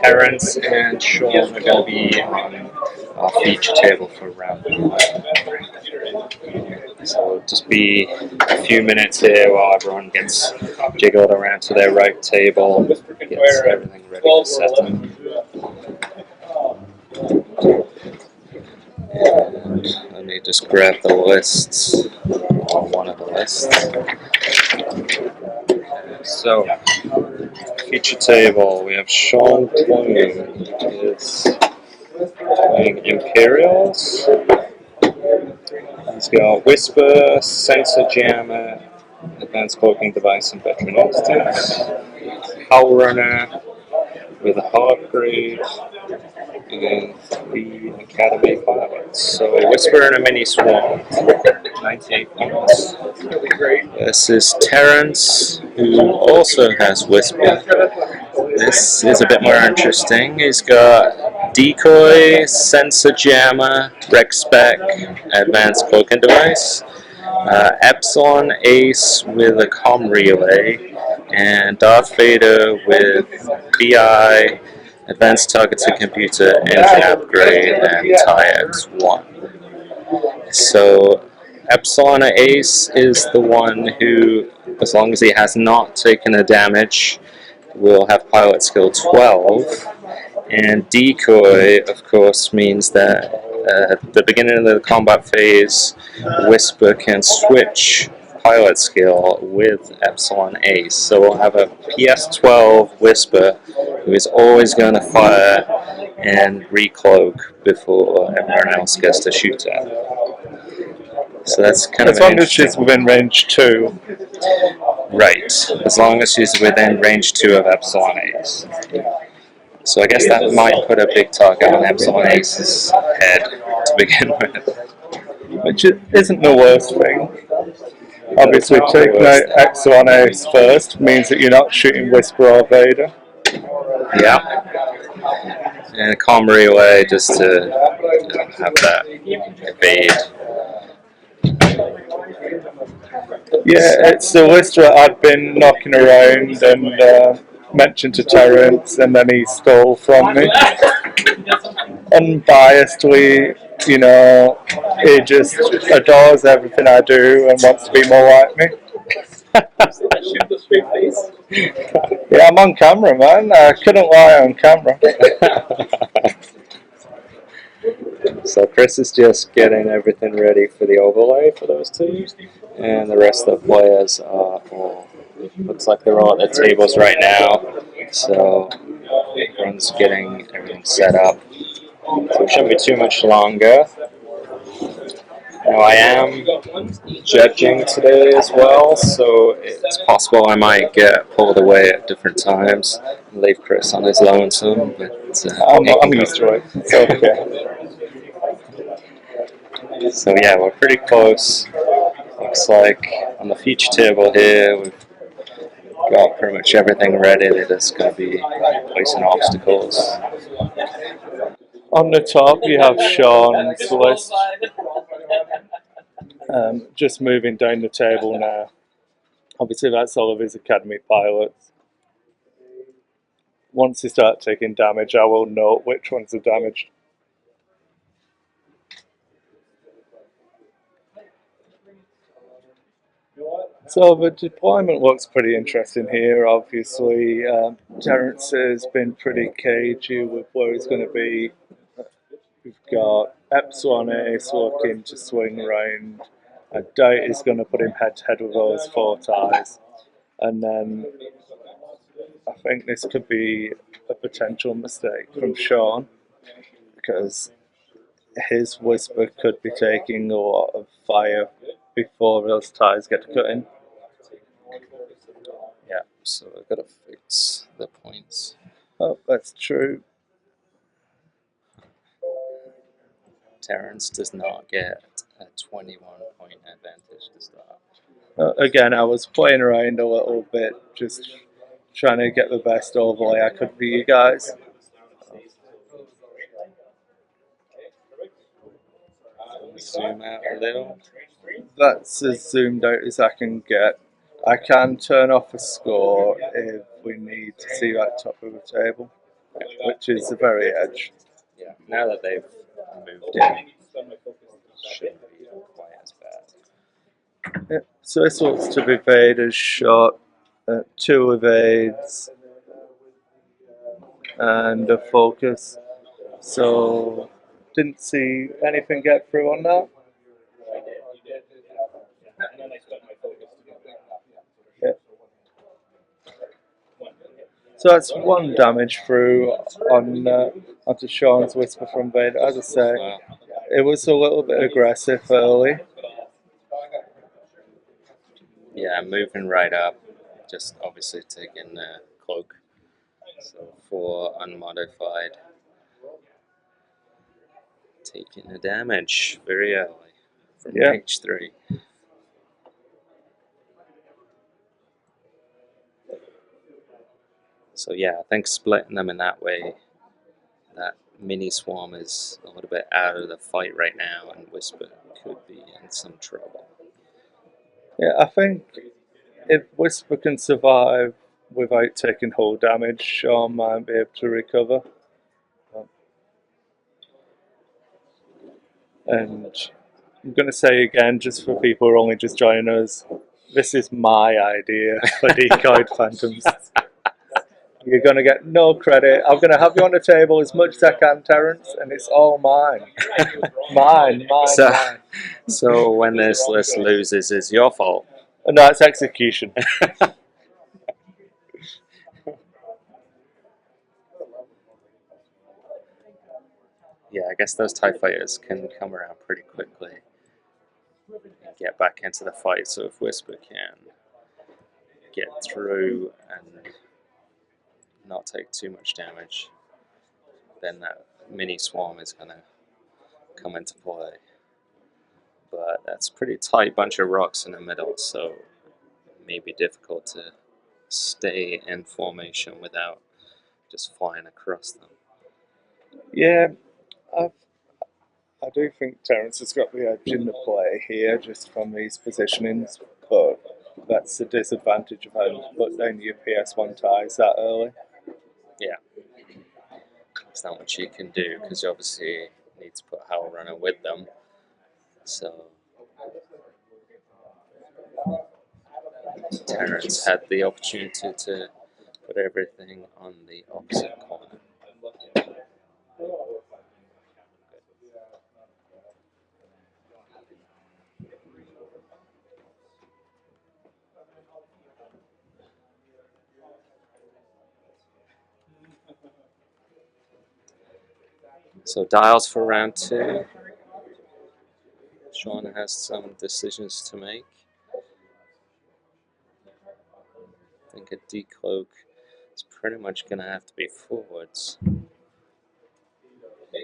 Terence and Sean are going to be on our feature table for round one. So it'll just be a few minutes here while everyone gets jiggled around to their right table, gets everything ready to set up. And let me just grab the lists, or one of the lists. So, feature table, we have Sean playing Imperials. He's got Whisper, Sensor Jammer, Advanced Cloaking Device, and Veteran Instincts. Howl Runner with a hard grade, and 3 Academy pilots. So Whisper and a Mini Swarm, 98 points. This is Terence, who also has Whisper. This is a bit more interesting. He's got Decoy, Sensor Jammer, Rec Spec, Advanced Cloaking Device, Epsilon Ace with a Com Relay, and Darth Vader with BI, Advanced Targeted Computer, Engine Upgrade, and TIE X1. So Epsilon Ace is the one who, as long as he has not taken a damage, will have pilot skill 12. And Decoy, of course, means that at the beginning of the combat phase, Whisper can switch pilot skill with Epsilon Ace. So we'll have a PS12 Whisper who is always going to fire and recloak before everyone else gets to shoot at. So that's kind of as long as she's within range 2. Right, as long as she's within range 2 of Epsilon Ace. So I guess that might put a big target on Epsilon Ace's head to begin with. Which isn't the worst thing. Obviously, taking out Epsilon Ace first means that you're not shooting Whisper or Vader. Yeah. And Com Relay just to have that evade. Yeah, it's the Whisper I'd been knocking around and mentioned to Terence, and then he stole from me. Unbiasedly, you know, he just adores everything I do and wants to be more like me. Yeah, I'm on camera, man. I couldn't lie on camera. So Chris is just getting everything ready for the overlay for those two, and the rest of the players are all, looks like they're all at their tables right now. So everyone's getting everything set up. So it shouldn't be too much longer. Now I am judging today as well, so it's possible I might get pulled away at different times and leave Chris on his lonesome. But I'm used to it. It's okay. So yeah, we're pretty close. Looks like on the feature table here, we've got pretty much everything ready. They're just going to be placing obstacles. On the top, you have Sean's list. Just moving down the table now. Obviously, that's all of his academy pilots. Once they start taking damage, I will note which ones are damaged. So the deployment looks pretty interesting here. Obviously, Terence has been pretty cagey with where he's going to be. We've got Epsilon Ace looking to swing around. I doubt he's going to put him head to head with those 4 ties. And then I think this could be a potential mistake from Sean, because his Whisper could be taking a lot of fire before those ties get cut in. Yeah, so I've got to fix the points. Oh, that's true. Terence does not get a 21-point advantage to start. Again, I was playing around a little bit, just trying to get the best overlay I could for you guys. Zoom out a little. That's as zoomed out as I can get. I can turn off a score if we need to see that top of the table, which is the very edge. Yeah. Now that they've moved Yeah. in, shouldn't be quite as bad. Yeah. So this looks to be Vader's shot. 2 evades and a focus. So didn't see anything get through on that. Yeah. So that's 1 damage through on onto Sean's Whisper from Vader. As I say, Wow. it was a little bit aggressive early. Yeah, moving right up. Just obviously taking the cloak. So 4 unmodified. Taking the damage very early from Yeah. range 3. So yeah, I think splitting them in that way, that mini swarm is a little bit out of the fight right now, and Whisper could be in some trouble. Yeah, I think if Whisper can survive without taking hull damage, Sean might be able to recover. And I'm going to say again, just for people who are only just joining us, this is my idea for decoyed phantoms. You're going to get no credit. I'm going to have you on the table as much as I can, Terence, and it's all mine. Mine. So when this list loses, it's your fault. No, it's execution. Yeah, I guess those TIE fighters can come around pretty quickly and get back into the fight. So if Whisper can get through and not take too much damage, then that mini swarm is going to come into play. But that's a pretty tight bunch of rocks in the middle, so it may be difficult to stay in formation without just flying across them. Yeah, I do think Terence has got the edge in the play here, just from these positionings, but that's the disadvantage of having to put down your PS1 ties that early. Yeah, there's not much you can do because you obviously need to put Howl Runner with them. So Terence had the opportunity to put everything on the opposite corner. So dials for round 2. Sean has some decisions to make. I think a decloak is pretty much going to have to be forwards.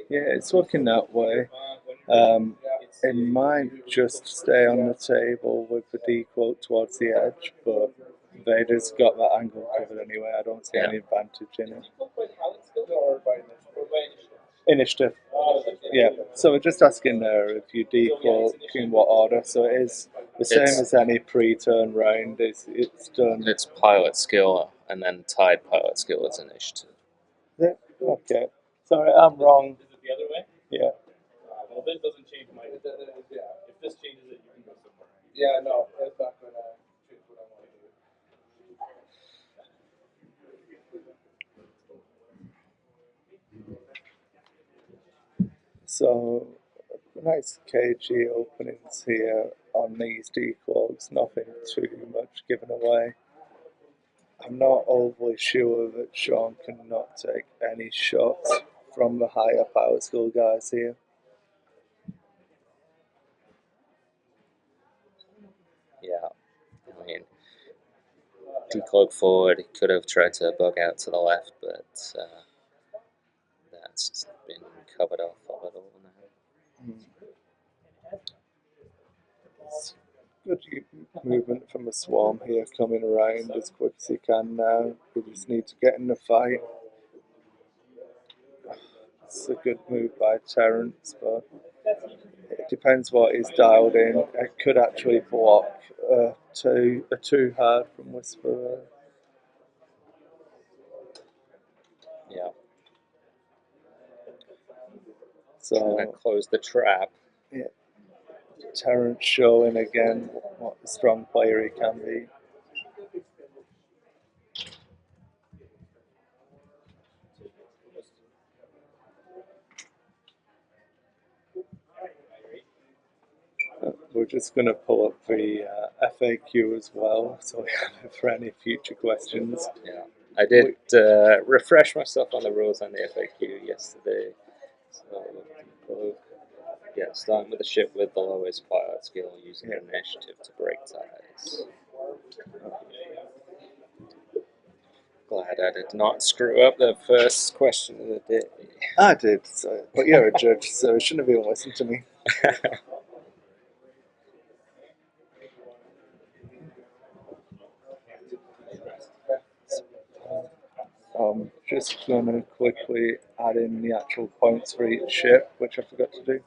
Yeah, it's looking that way. It might just stay on the table with the decloak towards the edge, but Vader's got that angle covered anyway. I don't see any advantage in it. Initiative. Yeah, so we're just asking there if you decloak in what order. So it is the same as any pre-turn round. It's done. It's pilot skill, and then tied pilot skill is initiative. Yeah, okay. Sorry, I'm wrong. Is it the other way? Yeah. Well, this doesn't change my. Yeah. If this changes it, you can go somewhere. Yeah, no, that's not gonna change what I want to do. So nice cagey openings here on these decloaks. Nothing too much given away. I'm not overly sure that Sean cannot take any shots from the higher power skill guys here. Yeah, I mean, decloak forward, he could have tried to bug out to the left, but that's been covered off a little now. It's good movement from the swarm here, coming around as quick as he can now. We just need to get in the fight. It's a good move by Terence, but it depends what he's dialed in. It could actually block a two hard from Whisper. Yeah. So Gonna close the trap. Terence showing again what a strong player he can be. We're just going to pull up the FAQ as well, so we have it for any future questions. Yeah. I did refresh myself on the rules on the FAQ yesterday. So, yeah, starting with the ship with the lowest pilot skill using initiative to break ties. Glad I did not screw up the first question of the day. I did, but you're a judge, so you shouldn't have even listened to me. I'm just going to quickly add in the actual points for each ship, which I forgot to do.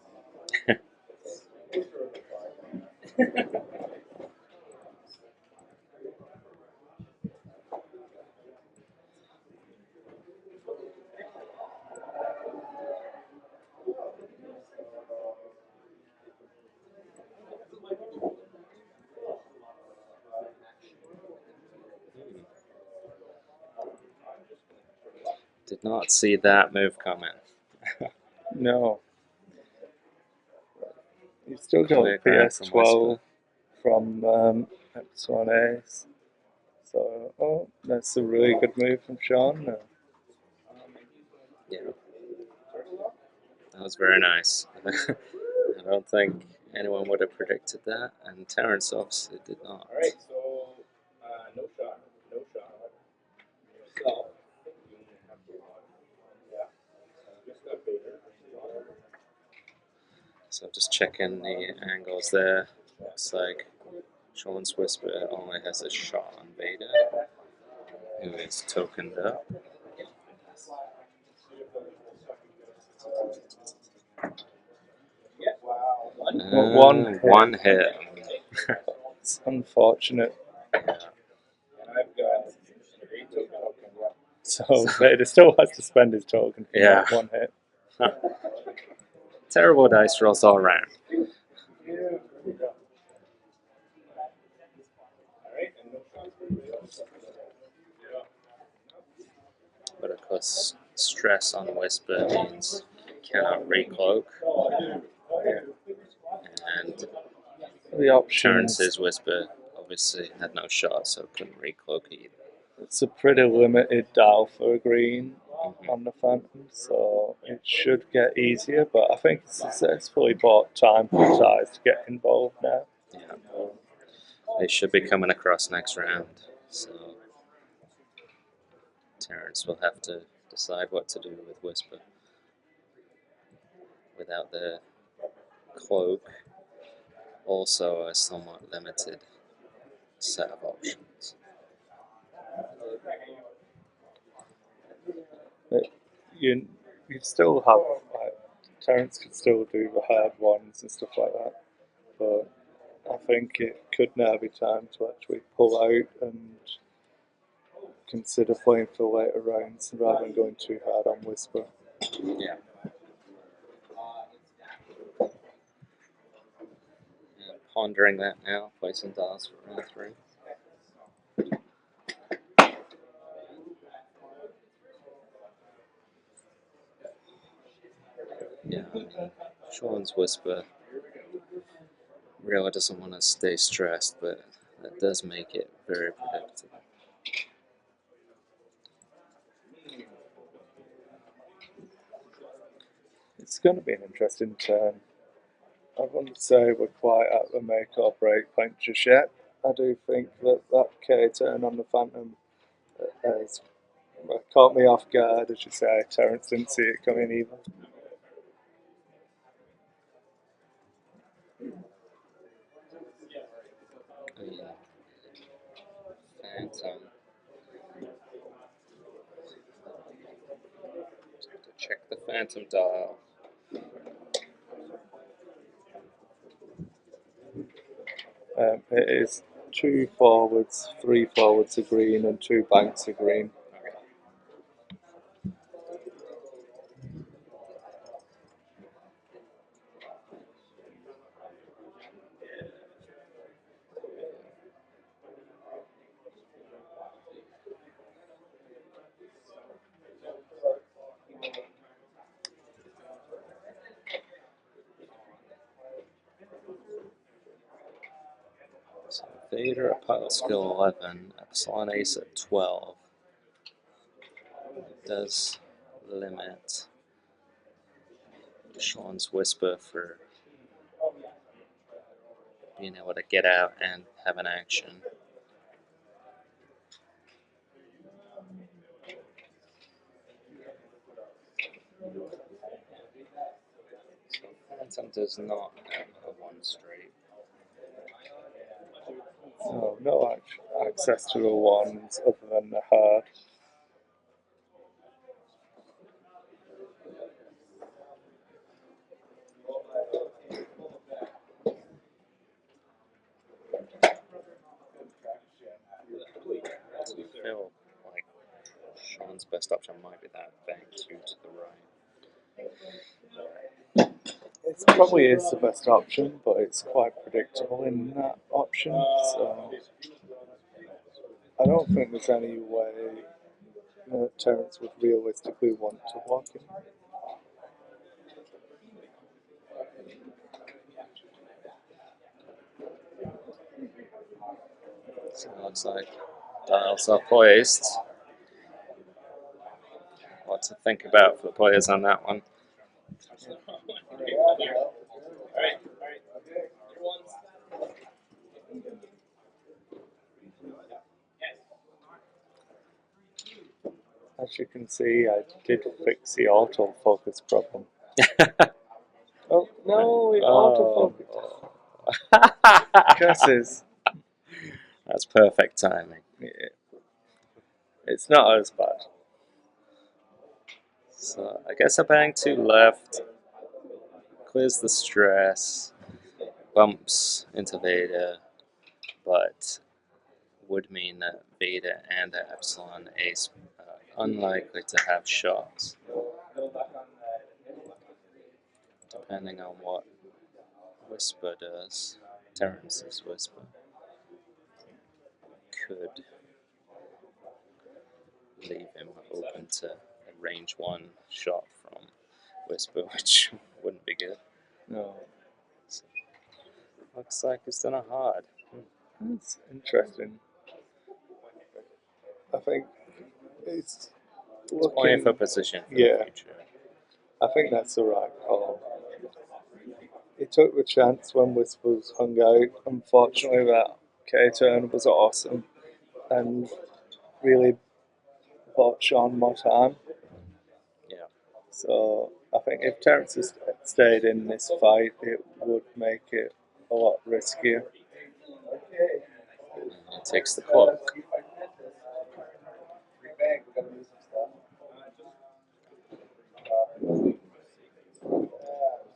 Did not see that move coming. No. You've still got Clear ground from PS12 Whisper. from Epsilon Ace. So, that's a really good move from Sean. Yeah. That was very nice. I don't think anyone would have predicted that, and Terence obviously did not. Alright, so no shot. Yourself. Yeah. Just got Vader. So just checking the angles there. Looks like Sean's Whisper only has a shot on Vader, who is tokened up. One hit. It's unfortunate. And I've got 3 tokens. So Vader still has to spend his token for Yeah. that one hit. Terrible dice rolls all around. But of course, stress on Whisper means you cannot recloak. And The options. Terence's Whisper obviously had no shot, so couldn't recloak either. It's a pretty limited dial for a green Mhm. on the Phantom, so it should get easier, but I think it's successfully bought time for ties to get involved now. Yeah. They should be coming across next round, so Terence will have to decide what to do with Whisper. Without the cloak, also a somewhat limited set of options. But you still have, like, Terence could still do the hard ones and stuff like that, but I think it could now be time to actually pull out and consider playing for later rounds rather than going too hard on Whisper. Yeah. Pondering that now, placing dials for round 3. Yeah, I mean, Sean's Whisper really doesn't want to stay stressed, but that does make it very predictable. It's going to be an interesting turn. I wouldn't say we're quite at the make or break point just yet. I do think that K turn on the Phantom has caught me off guard, as you say. Terence didn't see it coming either. Yeah. Phantom. Just have to check the Phantom dial. It is 2 forwards, 3 forwards are green, and 2 banks are green. So Vader at pilot skill 11, Epsilon Ace at 12. Does limit Sean's Whisper for being able to get out and have an action. So Phantom does not have a 1 straight. So no access to the ones other than the heart. So you feel like Sean's best option might be that bank 2 to the right. It probably is the best option, but it's quite predictable in that option. So I don't think there's any way that Terence would realistically want to block him. So it looks like dials are poised. What to think about for the players on that one. As you can see, I did fix the autofocus problem. Oh, no, it autofocused. Curses. That's perfect timing. Yeah. It's not as bad. So I guess a bang 2 left clears the stress, bumps into Vader, but would mean that Vader and the Epsilon Ace are unlikely to have shots. Depending on what Whisper does, Terence's Whisper could leave him open to a range 1 shot from Whisper, which wouldn't be good. No. So, looks like he's done a hard. That's interesting. I think it's Playing for looking. position for Yeah. the future. I think that's the right call. He took the chance when Whisper was hung out. Unfortunately, that K-turn was awesome and really bought Sean more time. Yeah. So I think if Terence had stayed in this fight, it would make it a lot riskier. And he takes the cloak.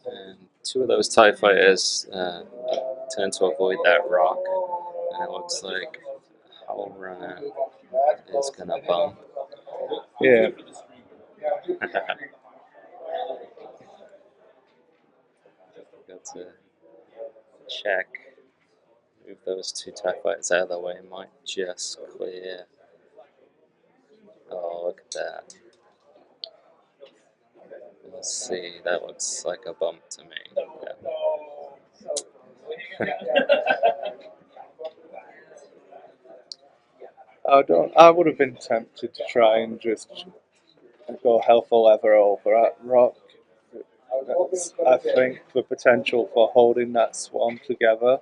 And 2 of those TIE fighters tend to avoid that rock. And it looks like Howl Runner is going to bump. Yeah. Got to check. Move those 2 TIE fighters out of the way. Might just clear. Oh, look at that. Let's see. That looks like a bump to me. Yeah. I would have been tempted to try and just go health or lever over at rock. I think the potential for holding that swarm together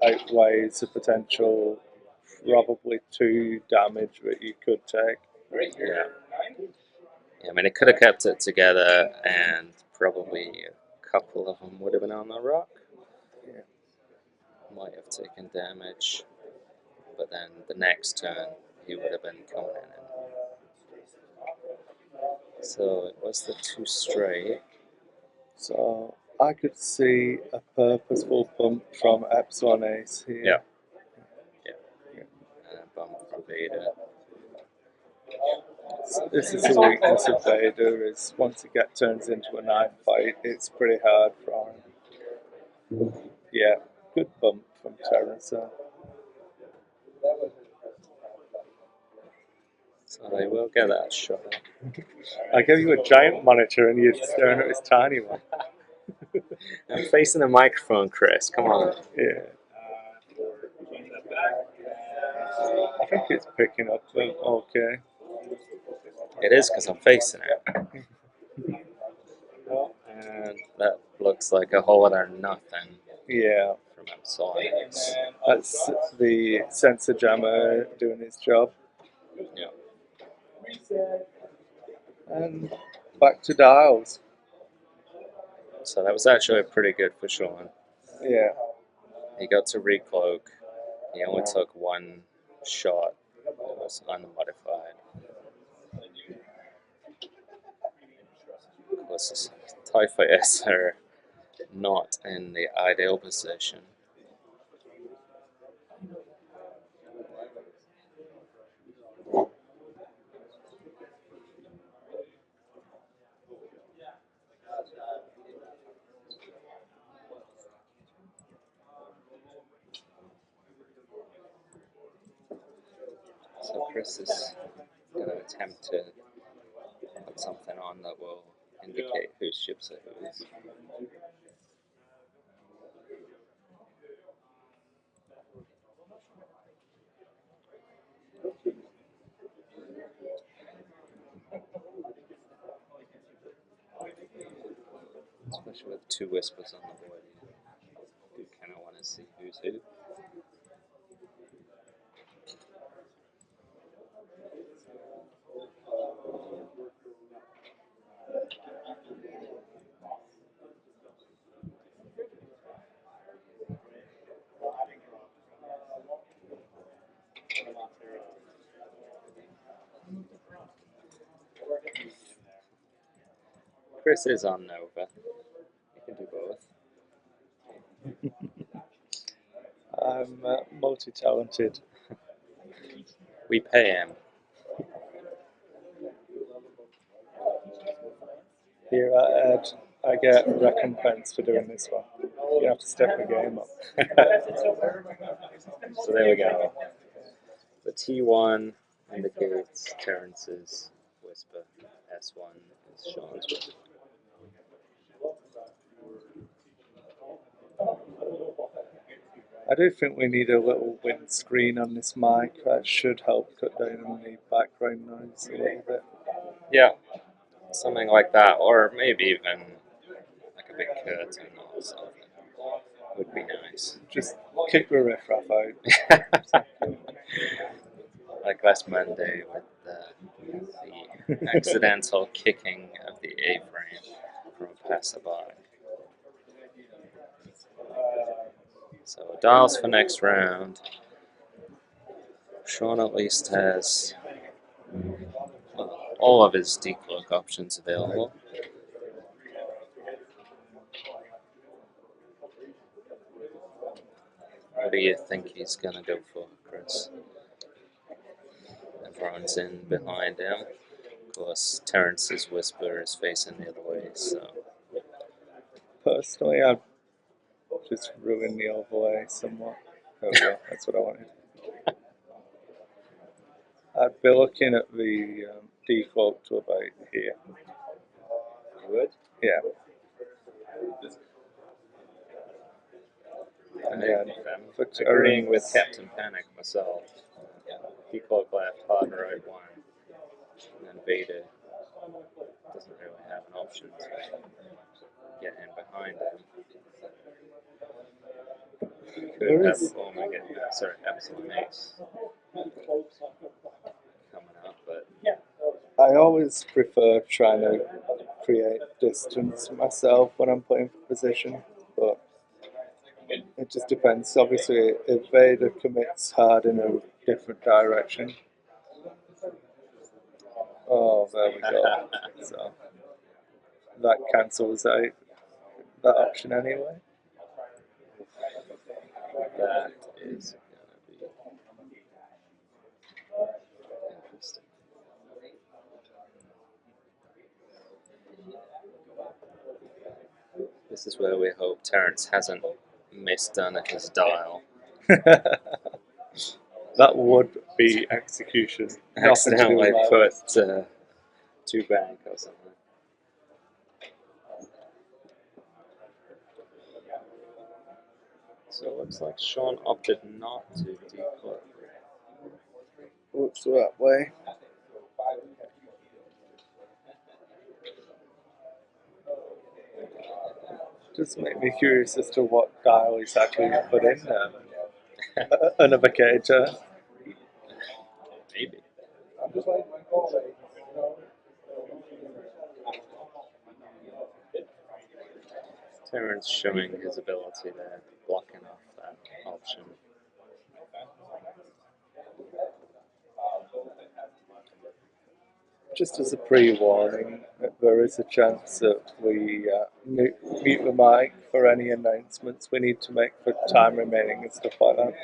outweighs the potential probably 2 damage that you could take. Yeah. I mean, it could have kept it together, and probably a couple of them would have been on the rock. Yeah. Might have taken damage, but then the next turn he would have been coming in. So it was the 2 straight. So I could see a purposeful bump from Epsilon Ace here. Yeah. bump from Vader. This is the weakness of Vader, is once it turns into a knife fight, it's pretty hard for him. Yeah, good bump from Terrence. So they will get that shot. I gave you a giant monitor and you're staring at this tiny one. I'm facing the microphone, Chris. Come on. Yeah. I think it's picking up okay. It is because I'm facing it. And that looks like a whole other nothing Yeah, from Epsilonics. that's the sensor jammer doing its job. Yeah. And back to dials. So that was actually pretty good for Sean. Yeah. He got to recloak. He only took one shot. It was unmodified. Of course, the TIE fighters are not in the ideal position. So Chris is going to attempt to put something on that will indicate whose ships are whose. Especially with two whispers on the board, you kind of want to see who's who. Chris is on Nova. He can do both. I'm multi-talented. We pay him. Here at Ed, I get a recompense for doing this one. You have to step the game up. So there we go. The T1 indicates Terrence's whisper. S1 is Sean's whisper. I do think we need a little windscreen on this mic. That should help cut down on the background noise a little bit. Yeah, something like that, or maybe even like a big curtain or something would be nice. Just kick the riffraff out. Like last Monday with the accidental kicking of the A-frame from a passerby. So dials for next round. Sean at least has all of his decloak options available. What do you think he's gonna go for, Chris? Everyone's in behind him. Of course, Terrence's whisper is facing the other way, so Personally, I'd just ruin the overlay somewhat. Oh yeah, that's what I wanted. I'd be looking at the decloak to about here. you would? Yeah. I'm But agreeing with Captain Panic myself. Decloak left, hard right one, and Vader doesn't really have an option to get in behind him. Could have Omega, sorry, Epsilon Ace coming up, but I always prefer trying to create distance myself when I'm playing for position, but it just depends. Obviously, if Vader commits hard in a different direction, oh, there we go. So that cancels out that option anyway. that is gonna be This is where we hope Terence hasn't misdone his dial. That would be execution. Nothing to do Accidentally with put 2 bank or something. So it looks like Sean opted not to declare. Looks that way. Just make me curious as to what dial he's actually put in there. Another cager. Maybe. Terence showing his ability there, blocking off that option. Just as a pre-warning, there is a chance that we mute the mic for any announcements we need to make for time remaining and stuff like that.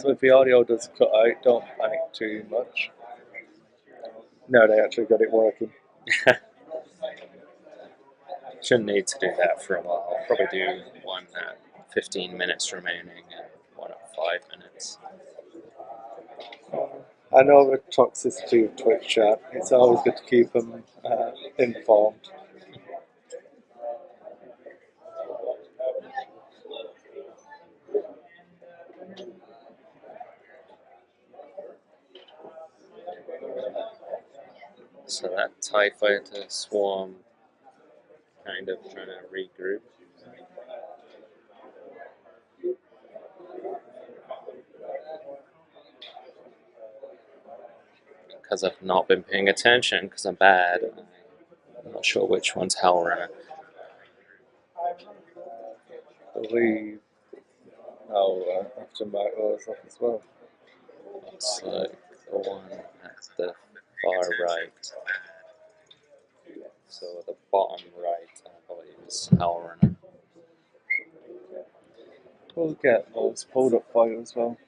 So if the audio does cut out, don't panic too much. No, they actually got it working. Shouldn't need to do that for a while. I'll probably do one at 15 minutes remaining and one at 5 minutes. I know the toxicity of Twitch chat. It's always good to keep them informed. So that TIE Fighter swarm kind of trying to regroup. Because I've not been paying attention, because I'm bad. I'm not sure which one's Hellrunner. I believe I'll have to mark those up as well. Looks like the one at the far right. So the bottom right, I believe, is Hellrunner. We'll get those pulled up for you as well.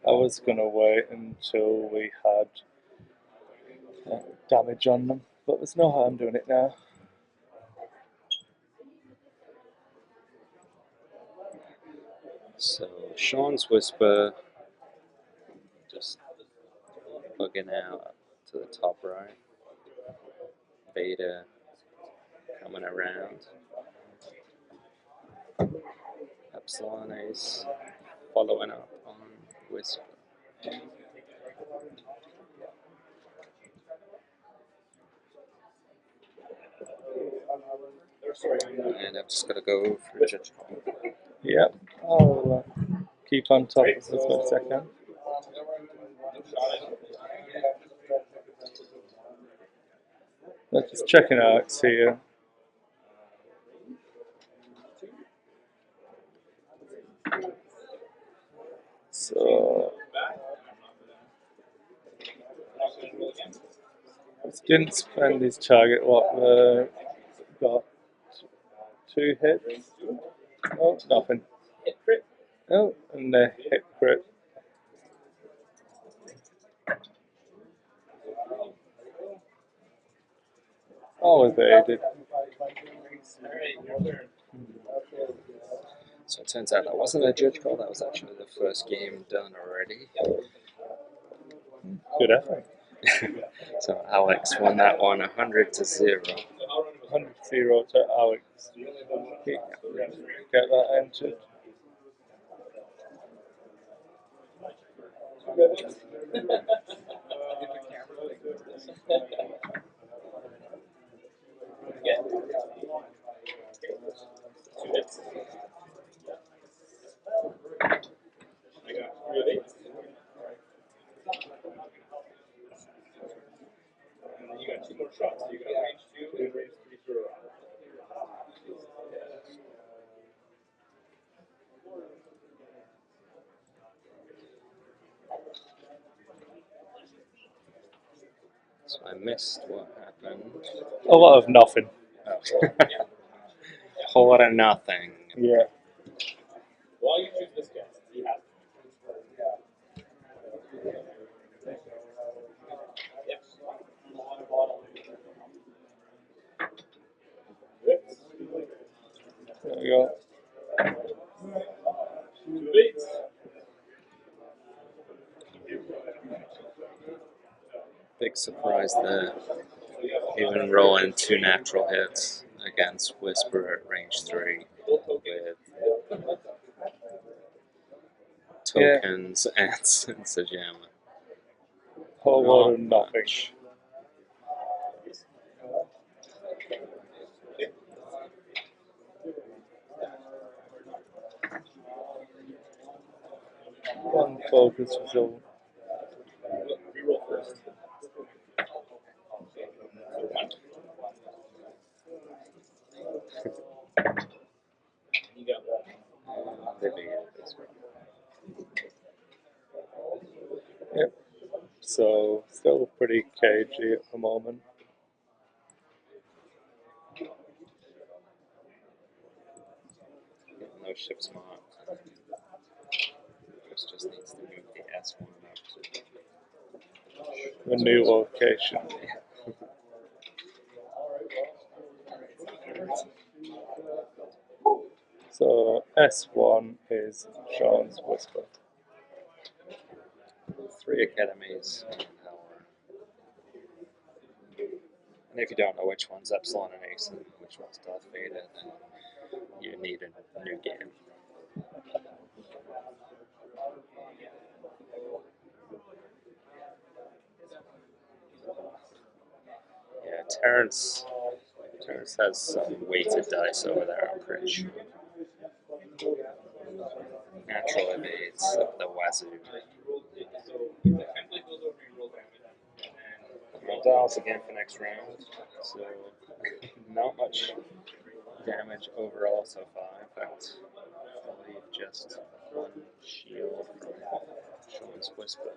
I was going to wait until we had damage on them, but there's no harm doing it now. So Sean's Whisper just bugging out to the top right. Beta coming around. Epsilon Ace following up on Whisper. And I've just got to go through Judge Call. Yep, I'll keep on top of this as best I can. Just checking out here. So didn't spend his target what got 2 hits. Oh, nothing. Oh, and the hit crit. All evaded. So it turns out that wasn't a Judge Call, that was actually the first game done already. Good effort. So Alex won that one 100 to 0. 100-0 to Alex. Get that entered. You got 2 more shots. You got range 2 and range 3 for a round. So I missed what happened. A lot of nothing. Oh. Whole lot of nothing. Yeah. While you choose this guy, you have go. Two eights. Big surprise there. Even rolling 2 natural hits against Whisper at range 3 with tokens and Sajama. Whole lot of nothing. One focus result. Reroll first. You got one. They beat it this way. Yep. So still pretty cagey at the moment. Getting those ships marked. Chris just needs to move the S1 up to The new location. So S1 is Sean's Whisper. 3 academies in our. And if you don't know which one's Epsilon and Ace and which one's Darth Vader, then you need a new game. Yeah, Terrence has some weighted dice over there, I'm pretty sure. Natural evades the Wazoo. Roll dials again for next round. So not much damage overall so far. In fact, I believe just 1 shield from Sean's Whisper.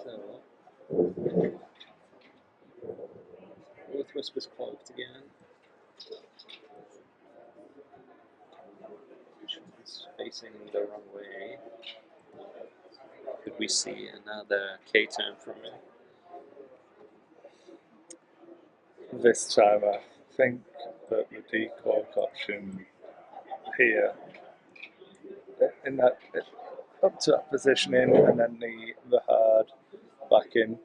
So, both Whispers cloaked again. Sean's facing the wrong way. Could we see another K-turn from him? This time I think that the decloak option here, in that up to that positioning and then the hard back in.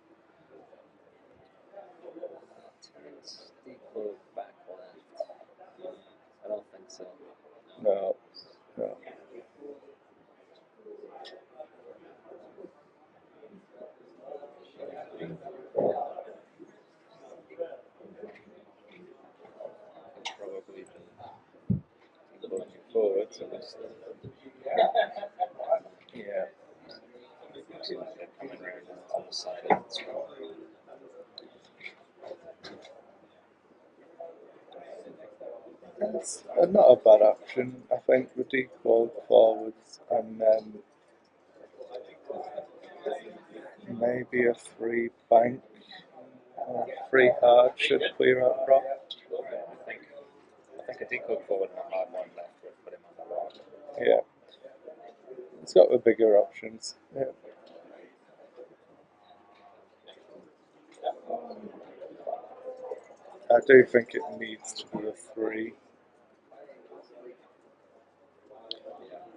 Terrence decloak back left. I don't think so. No, no. Probably looking forward to this. Yeah. They're coming around to the side of the scroll. That's not a bad option. I think the decloak forwards and then maybe a 3 bank or 3 hard should clear out rock. I think a decloak forward and a hard one left would put him on the rock. Yeah. It's got the bigger options. Yeah. I do think it needs to be a 3.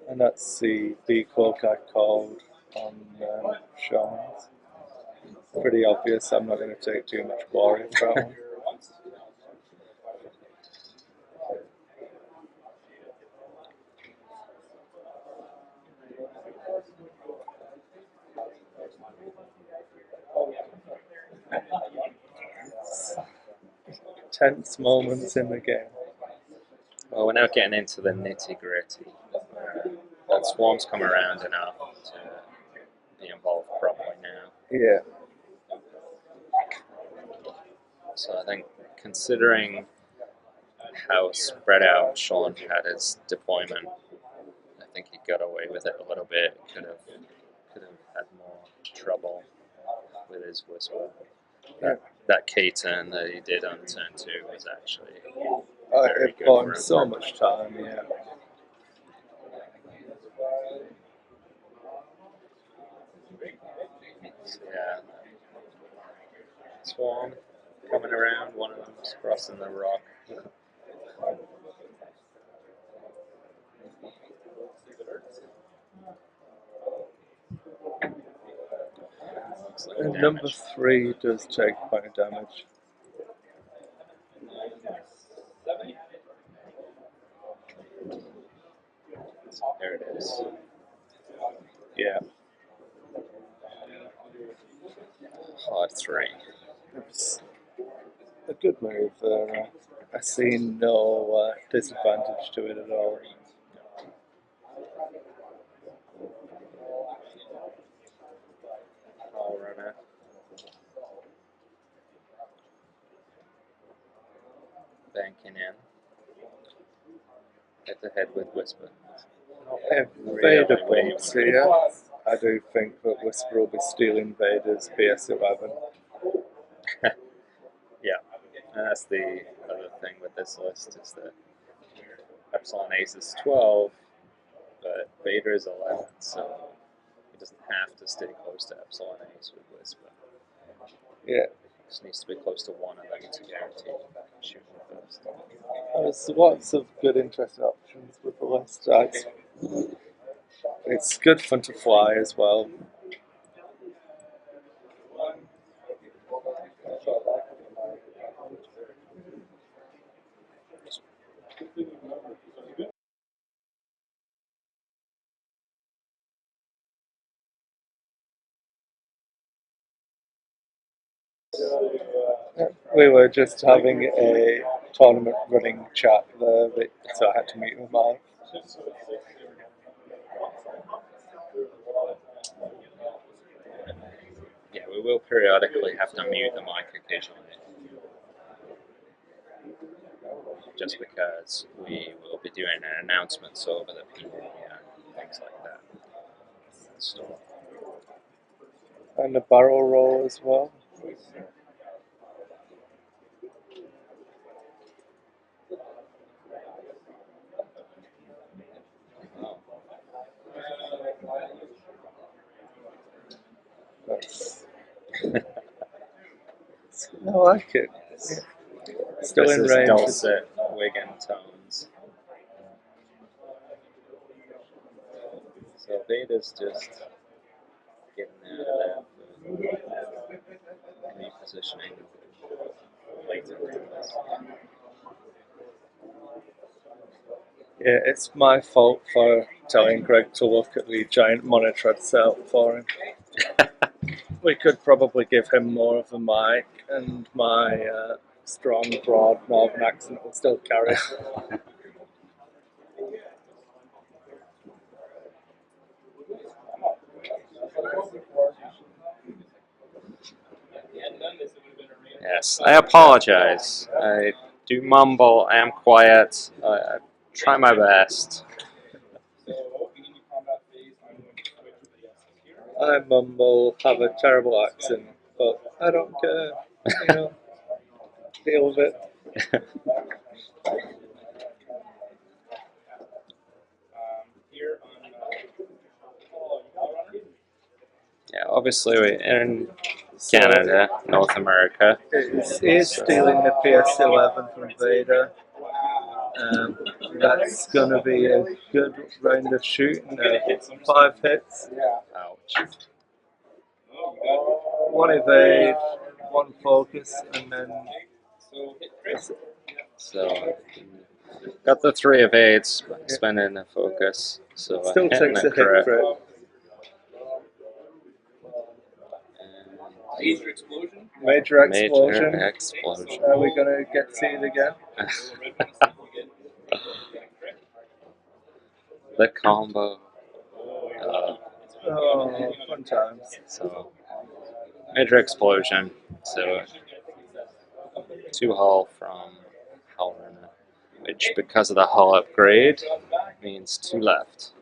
And that's the decloak I called on Sean's. Pretty obvious. I'm not going to take too much glory for that one. Tense moments in the game. Well, we're now getting into the nitty gritty. That swarm's come around enough to be involved properly now. Yeah. So I think, considering how spread out Sean had his deployment, I think he got away with it a little bit. Could have had more trouble with his Whisper. That K-turn that he did on turn 2 was actually very It good bought for him him. so much time, yeah. Yeah. Swarm coming around, one of them's crossing the rock. Looks like And number damage. 3 does take quite damage. There it is. Yeah. Hard 3. It's a good move there. I see no disadvantage to it at all. All runner. Banking in. Head to head with Whisper. If Really Vader waiting. bumps here, I do think that Whisper will be stealing Vader's PS11. Yeah, and that's the other thing with this list is that Epsilon Ace is 12, but Vader is 11, so he doesn't have to stay close to Epsilon Ace with Whisper. Yeah. Just needs to be close to one of them to guarantee shooting first. There's lots of good, interesting options with the list. It's good fun to fly as well. We were just having a tournament running chat there, so I had to mute my mic. Yeah, we will periodically have to mute the mic occasionally. Just because we will be doing an announcements over the PA and things like that. So, And a barrel roll as well. oh, That's, I like it. Still this in is range. dulcet Wigan tones. So Vader's just getting out of there for repositioning later. Yeah, it's my fault for telling Greg to look at the giant monitor I'd set up for him. We could probably give him more of a mic, and my strong, broad northern accent will still carry. Yes, I apologize. I do mumble. I am quiet. I try my best. I mumble, have a terrible accent, but I don't care. You know, deal with it. Yeah, obviously we're in Canada, North America. He's stealing the PS11 from Vader. That's going to be a good round of shooting. 5 hits, Ouch. 1 evade, 1 focus, and then So got the 3 evades, spending the focus. So still hitting takes a a hit crit. crit. And Major explosion. Major explosion. Major explosion. Are we going to get to see it again? The combo. Oh, fun times. So major explosion. So 2 hull from Howlrunner, which because of the hull upgrade means 2 left.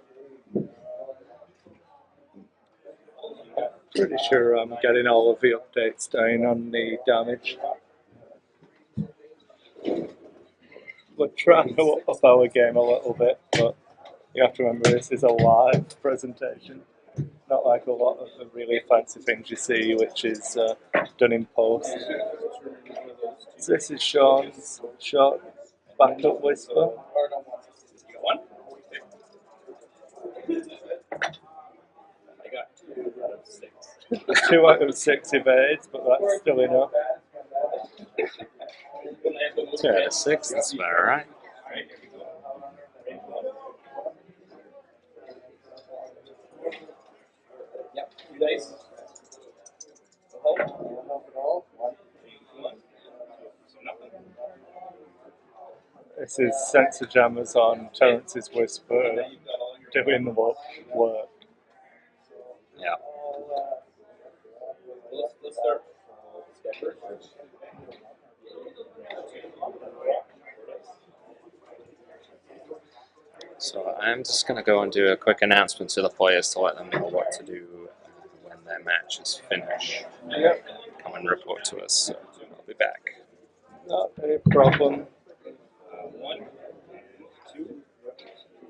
Pretty sure I'm getting all of the updates down on the damage. we're trying to up our game a little bit, but you have to remember this is a live presentation, not like a lot of the really fancy things you see, which is done in post. So this is Sean's shot backup whisper. One. I got 2 out of 6. 2 out of 6 evades, but that's still enough. 2 out of 6, that's about right. Alright, here we go. Yep, 2 dice. So nothing. This is Sensor Jammers on Terrence's Whisper You've got all your doing the work. Yeah. Let's start this guy first. So I'm just going to go and do a quick announcement to the players to let them know what to do when their match is finished. Yep, Come and report to us. So I'll be back. not a problem. 1, 2.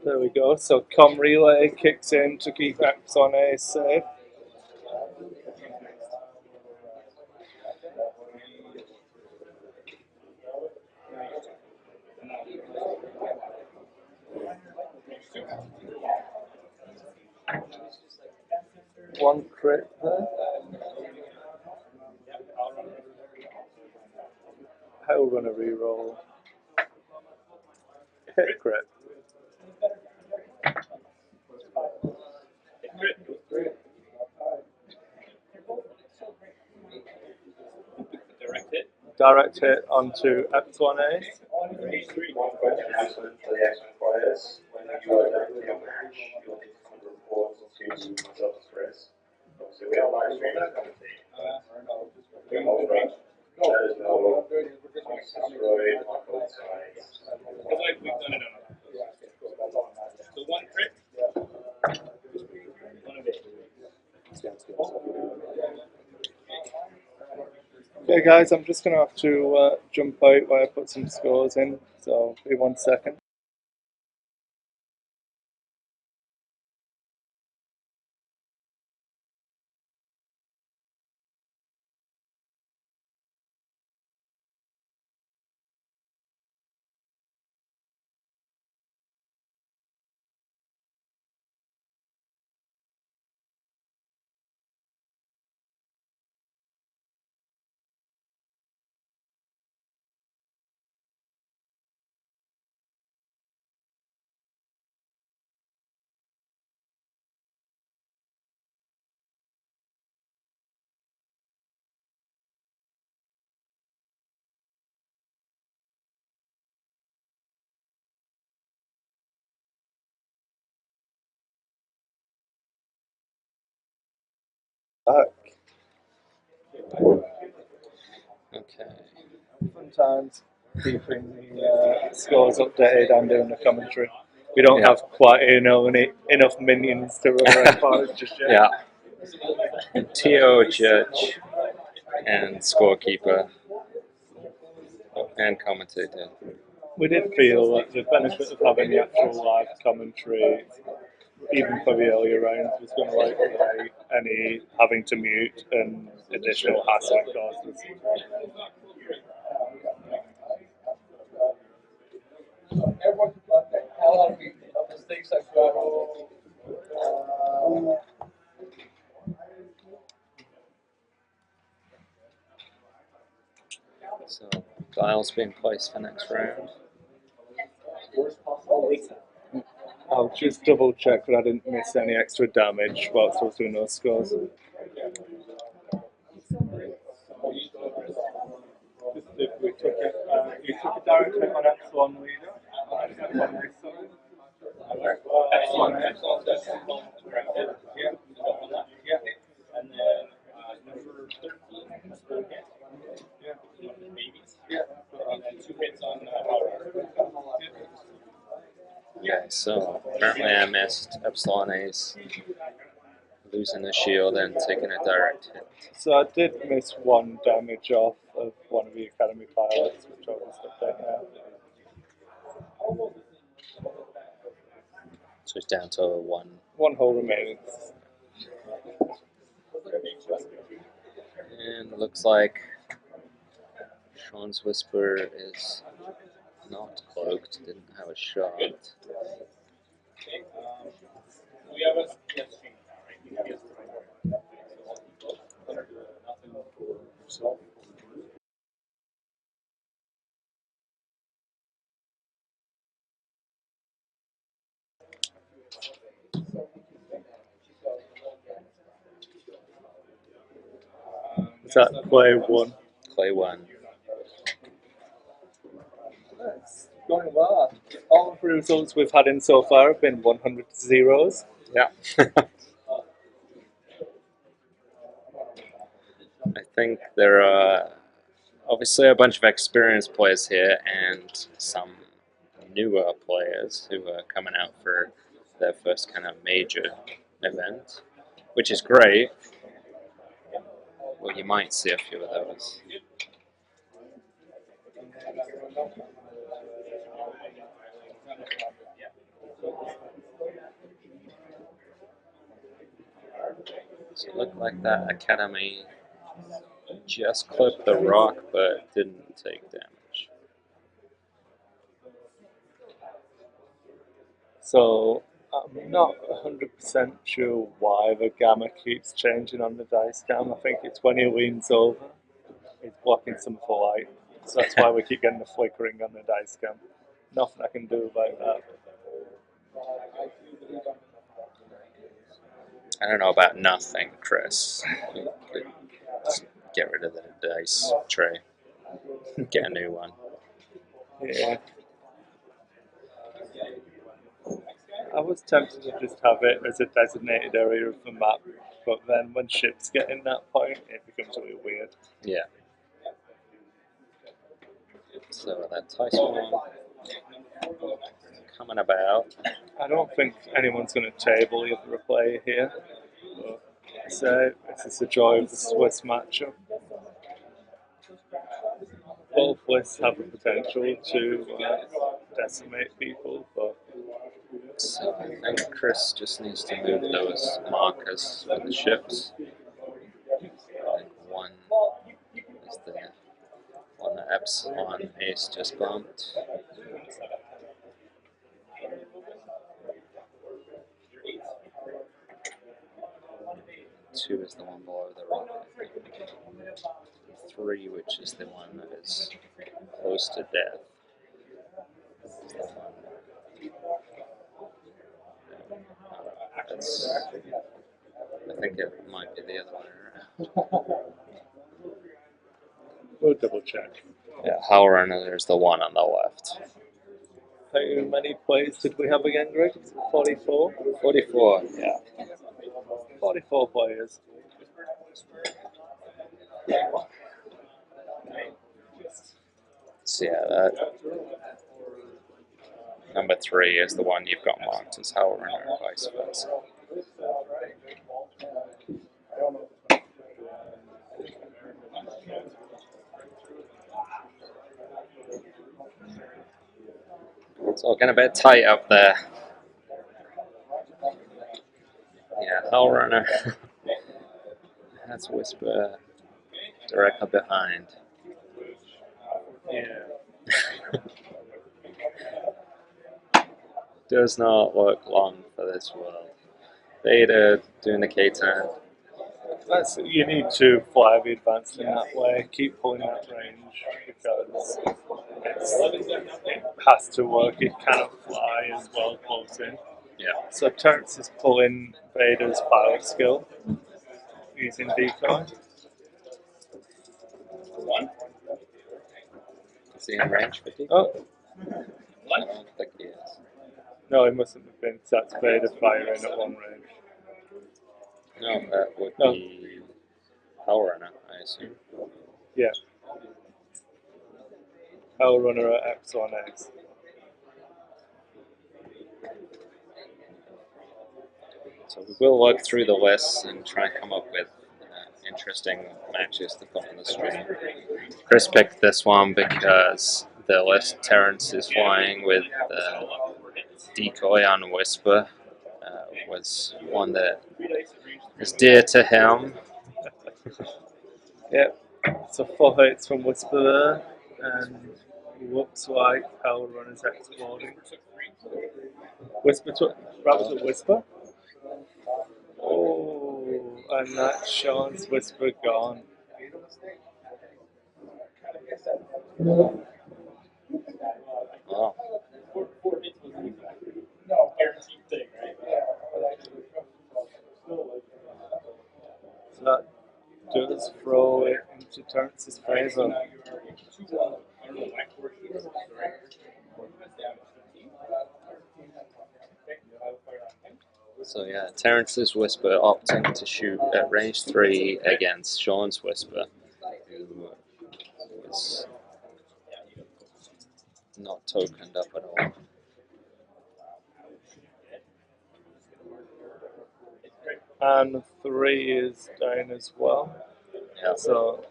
There we go. So Com Relay kicks in to keep X on A safe. One crit there. Hell run a reroll. Hit crit. Direct hit. Direct hit onto X1A. One quick announcement for the X-Men players. When you are done with your match, you'll need to come to report to myself and Chris. Obviously, we are live streaming. Let us know. Destroyed, Because we've done it on a. So 1 crit. 1 of 8. Okay, guys, I'm just going to have to jump out while I put some scores in. So, be 1 second. Okay. Sometimes keeping the scores updated and doing the commentary. We don't Yeah. have quite enough minions to run records just yet. Yeah. TO, judge, and scorekeeper, and commentator. We did feel that the benefit of having the actual live commentary, even for the earlier rounds, was going to outweigh any having to mute and additional hassle it causes. Everyone's got the hell out of me of mistakes I've got. So dials being placed for next round. I'll just double check that I didn't miss any extra damage whilst I was doing those scores. If we took it, you took a direct hit on X1 leader. X1 Yeah. Yeah. And then number 13. Yeah. Babies. Yeah. And then 2 hits on power. Okay, so apparently I missed Epsilon Ace losing the shield and taking a direct hit. So I did miss 1 damage off of one of the Academy pilots, which I'll just update now. So it's down to one. One hole remaining. And it looks like Sean's Whisper is not cloaked, didn't have a shot. We haven't yet seen that, right? We have yet to Is that play one? Clay won. It's going well. All of the results we've had in so far have been 100 zeros. Yeah. I think there are obviously a bunch of experienced players here and some newer players who are coming out for their first kind of major event, which is great. Well, you might see a few of those. So it looked like that Academy just clipped the rock but didn't take damage. So I'm not 100% sure why the gamma keeps changing on the dice cam. I think it's when he leans over, he's blocking some of the light. So that's why we keep getting the flickering on the dice cam. Nothing I can do about that. I don't know about nothing, Chris. You could just get rid of the dice tray. Get a new one. Yeah. I was tempted to just have it as a designated area of the map, but then when ships get in that point, it becomes really weird. Yeah. So that Tyson one coming about. I don't think anyone's going to table the other player here. But this is the joy of the Swiss matchup. Both lists have the potential to decimate people, but So I think Chris just needs to move those markers with the ships. Like one is the one that Epsilon Ace just bumped. Two is the one below the rock, I think. Three, which is the one that is close to death. Is the one. That's, I think it might be the other way around. we'll double check. Yeah, Howlrunner, there's the one on the left. How many players did we have again, Greg? 44? 44, yeah. 44 players. So yeah, that number 3 is the one you've got marked as Howlrunner and vice versa. It's all getting a bit tight up there. Yeah, Howlrunner. That's Whisper directly behind. Yeah. Does not look long for this world. Beta doing the K-turn. You need to fly the advanced in that way. Keep pulling that range because it has to work. It cannot fly as well close in. Yeah. So Terrence is pulling Vader's pilot skill using decoy. Is he in range for D? Oh, I don't think he is. no, it mustn't have been. So that's Vader firing at one range. No, that would No. be Howlrunner, I assume. Yeah. Hellrunner at Epsilon X. So we will look through the lists and try and come up with interesting matches to put on the stream. Chris picked this one because the list Terrence is flying with the decoy on Whisper was one that is dear to him. Yep. So 4 hits from Whisper there, and looks like Power Runner's exploding. Whisper to Raptor Whisper. Oh, and that's Sean's Whisper gone. Oh, Guaranteed thing, right? So that does throw it into Terrence's favour. so yeah, Terrence's Whisper opting to shoot at range 3 against Sean's Whisper, who was not tokened up at all. And 3 is down as well. Yeah. So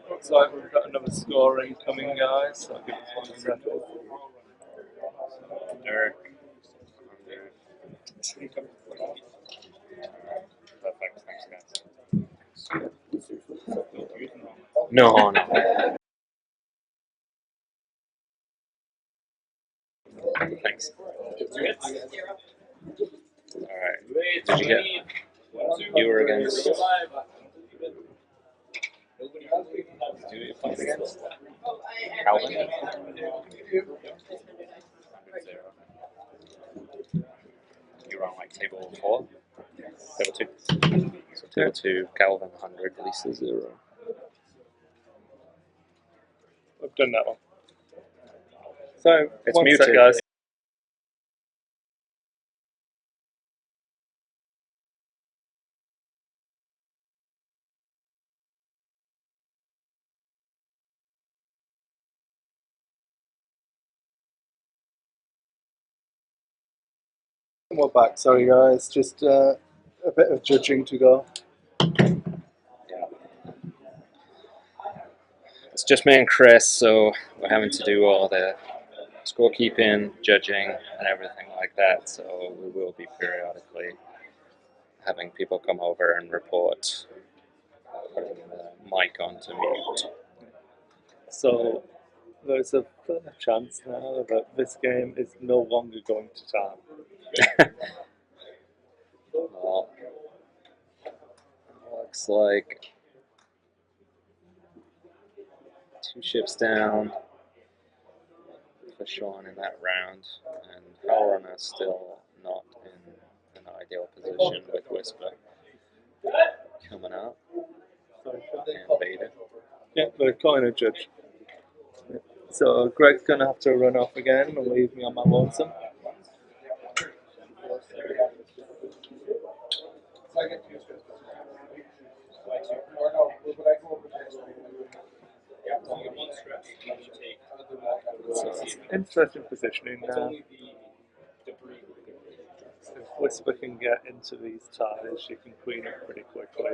looks like we've got another score incoming, guys. So I'll give us 1 second. Derek. Perfect, thanks guys. No, no. Thanks. Alright. Did you get? You were against. Against Calvin? You were on like table 4? Table 2? So table 2, Calvin 100, Lisa 0. We've done that one. So, It's 1 muted. sec, guys. We're back. Sorry, guys. Just a bit of judging to go. Yeah. It's just me and Chris, so we're having to do all the scorekeeping, judging, and everything like that. So we will be periodically having people come over and report, putting the mic onto mute. So, there's a fair chance now that this game is no longer going to time. Well, looks like 2 ships down for Sean in that round, and Howrunner still not in an ideal position with Whisper coming up and Vader. Yeah, we're calling a judge. So, Greg's going to have to run off again and leave me on my lonesome. So it's interesting positioning now. If Whisper can get into these ties, she can queen up pretty quickly.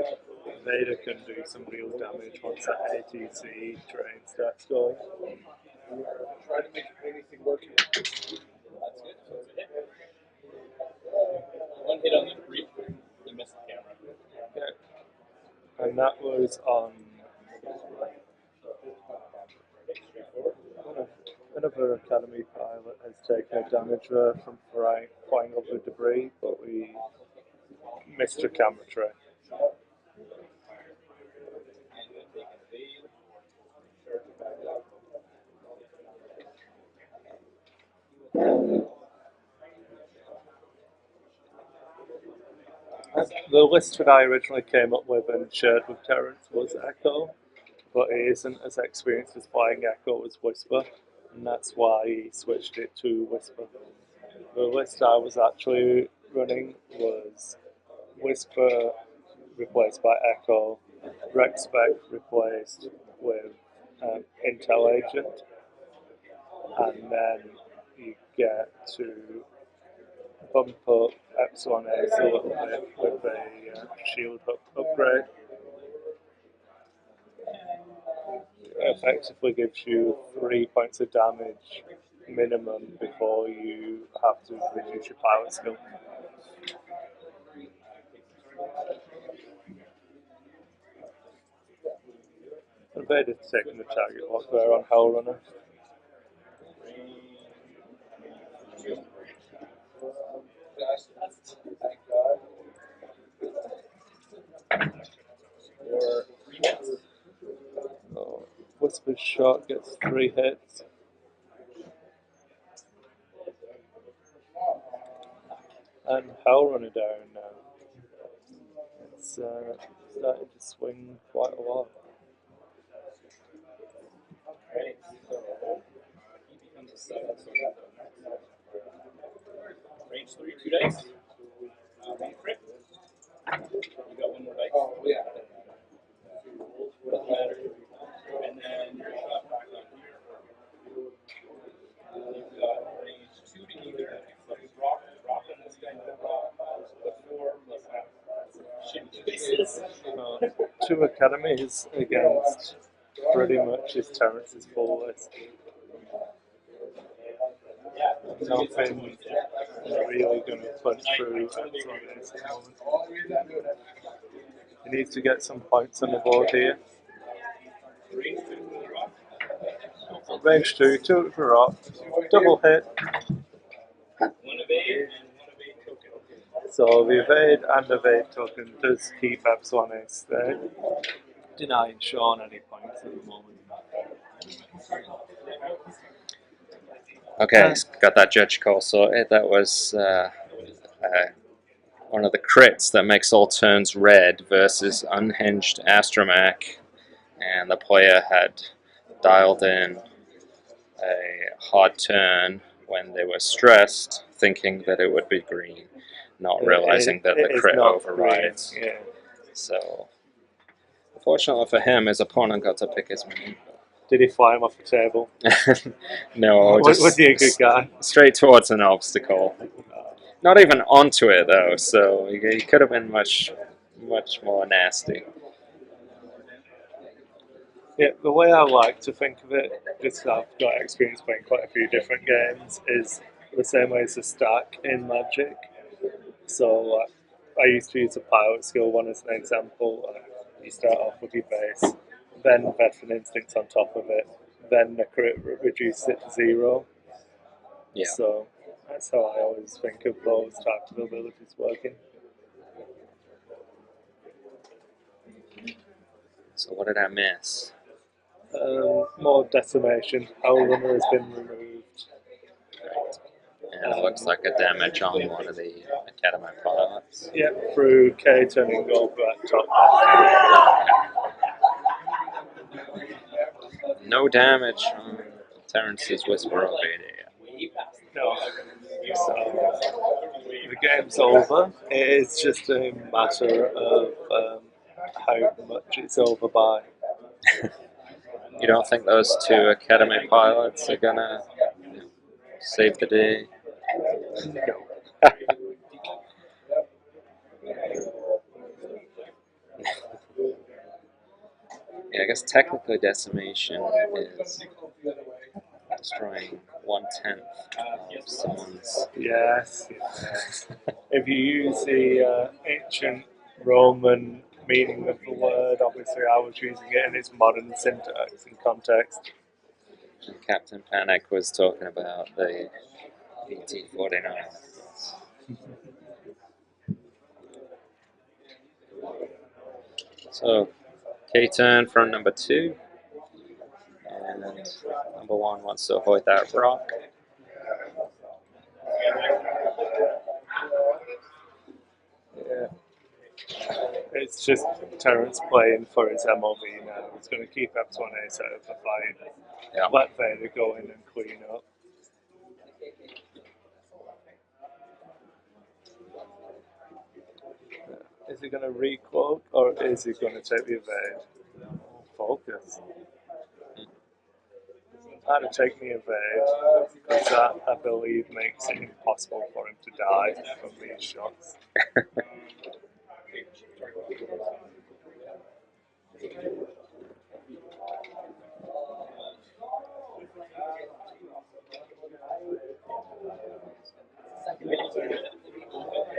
Vader can do some real damage once that ATC train starts going. Try to make anything work. One hit on the brief, you missed the camera. Yeah. And that was on another Academy pilot has taken a damage there from flying over debris, but we missed a camera tray. The list that I originally came up with and shared with Terrence was Echo, but he isn't as experienced as flying Echo as Whisper, and that's why he switched it to Whisper. The list I was actually running was Whisper replaced by Echo, RecSpec replaced with Intel Agent, and then you get to bump up Epsilon Ace a little bit with a shield hook upgrade. It effectively gives you 3 points of damage minimum before you have to reduce your pilot skill. Invader's taking the target lock there on Hellrunner. Thank God. So, Whisper's shot gets 3 hits. And Hellrunner down now. It's starting to swing quite a lot. Range 3, 2 dice. Crit. You got 1 more dice. Oh, yeah. Doesn't matter. And then your shot back on here. You've got range 2 to either. So he's rocking this guy no rock. The 4 plus half. Shitty choices. 2 academies against pretty much is Terrence's full list. Nothing really going to punch through Epsilon Ace at the moment. He needs to get some points on the board here. Range 2, 2 with a rock, double hit. 1 evade and 1 evade token. So the evade and evade token does keep Epsilon Ace there, denying Sean any points at the moment. Okay, got that judge call sorted. That was one of the crits that makes all turns red versus Unhinged Astromech, and the player had dialed in a hard turn when they were stressed, thinking that it would be green, not realizing that the crit overrides. Green, yeah. So, unfortunately for him, his opponent got to pick his main. Did he fly him off the table? No, just Was he a good guy? straight towards an obstacle. Not even onto it though, so he could have been much more nasty. Yeah, the way I like to think of it, just I've got experience playing quite a few different games, is the same way as a stack in Magic. So I used to use a pilot skill one as an example. You start off with your base, then Veteran Instincts on top of it, then the crit reduces it to 0. Yeah. So that's how I always think of those types of abilities working. So what did I miss? More decimation. Hellrunner has been removed. Right. And it looks like a damage on one of the Academy pilots. Yep, through K turning over at top. No damage on Terrence's Whisper of AD. No. So the game's over. It is just a matter of how much it's over by. You don't think those 2 Academy pilots are gonna save the day? No. Yeah, I guess technically decimation is destroying 1/10 of someone's. Yes. If you use the ancient Roman meaning of the word, obviously I was using it in its modern syntax and context. And Captain Panic was talking about the 1849. So, K-turn from number 2. And number 1 wants to avoid that rock. Yeah. It's just Terrence playing for his MOV now. He's going to keep Epsilon Ace out of the fight. Yeah. Let Vader go in and clean up. Is he going to recloak or is he going to take the evade? Focus. I'm going to take the evade, because that, I believe, makes it impossible for him to die from these shots.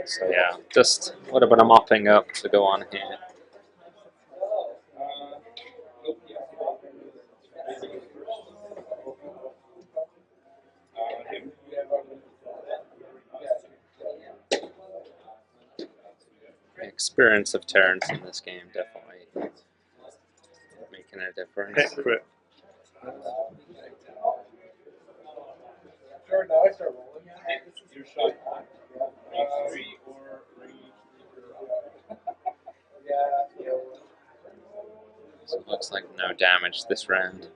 So yeah, just a little bit of mopping up to go on here. The experience of Terrence in this game definitely making a difference. Hit crit. Sure, now I start rolling. Your shot. Range 3 or range 3. Yeah. So it looks like no damage this round.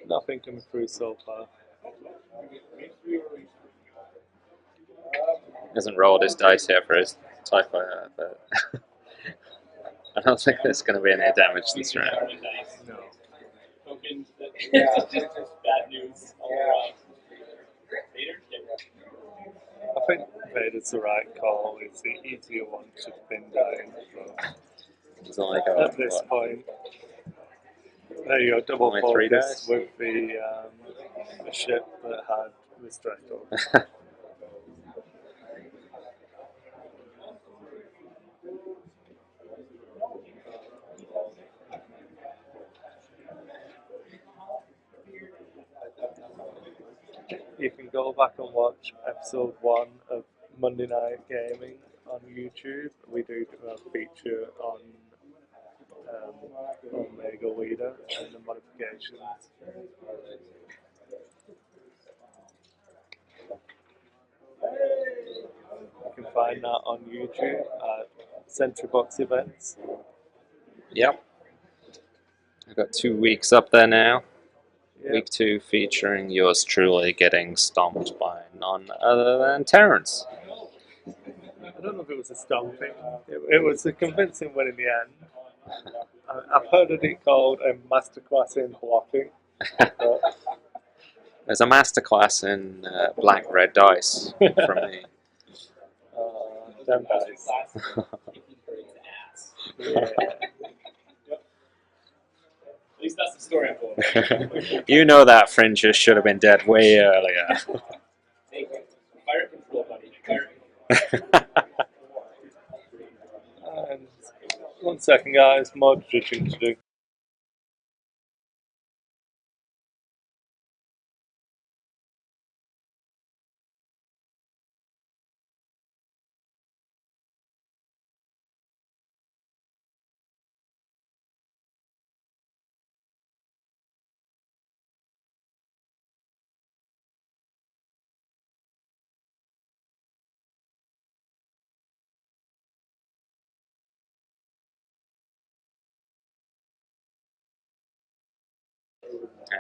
Nothing coming through so far. Hasn't rolled his dice yet for his typo, but I don't think there's going to be any damage this round. No. Tokens that just bad news all around. Later? I think Vader's the right call. It's the easier one to pin down. He's only At got this what, point, there you go, double Only 3 focus dice? with the ship that had Ristretto. You can go back and watch episode 1 of Monday Night Gaming on YouTube. We do a feature on Omega Leader and the modifications. You can find that on YouTube at Sentry Box Events. Yep. I've got 2 weeks up there now. Yeah. Week 2 featuring yours truly getting stomped by none other than Terrence. I don't know if it was a stomping. It was a convincing win in the end. I've heard of it called a masterclass in blocking. But There's a masterclass in black red dice from me. them guys. Yeah. At least that's the story I'm going. You know that Fringes should have been dead way earlier. Fire control, buddy. Fire control. And 1 second, guys. Mod judging to do.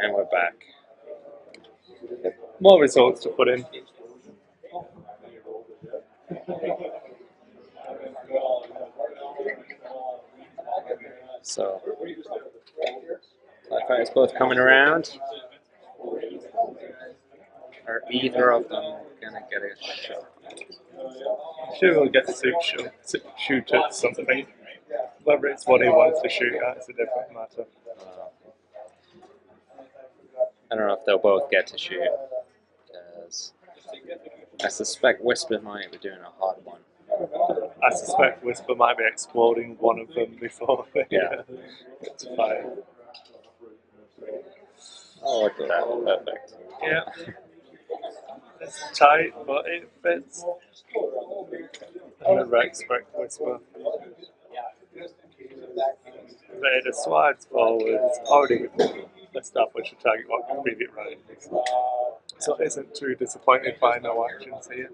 And we're back. More results to put in. So, Black Fighters both coming around. Are either of them gonna get a shot? Sure, we'll get to shoot at something. Whether it's what he wants to shoot at is a different matter. I don't know if they'll both get to shoot, because I suspect Whisper might be doing a hard one. I suspect Whisper might be exploding one of them before they get to fire. Oh, look at that. Perfect. Yeah. It's tight, but it fits. And the Rex Whisper. Vader slides forwards, already established a target what can feed it right. So it isn't too disappointed by no actions here.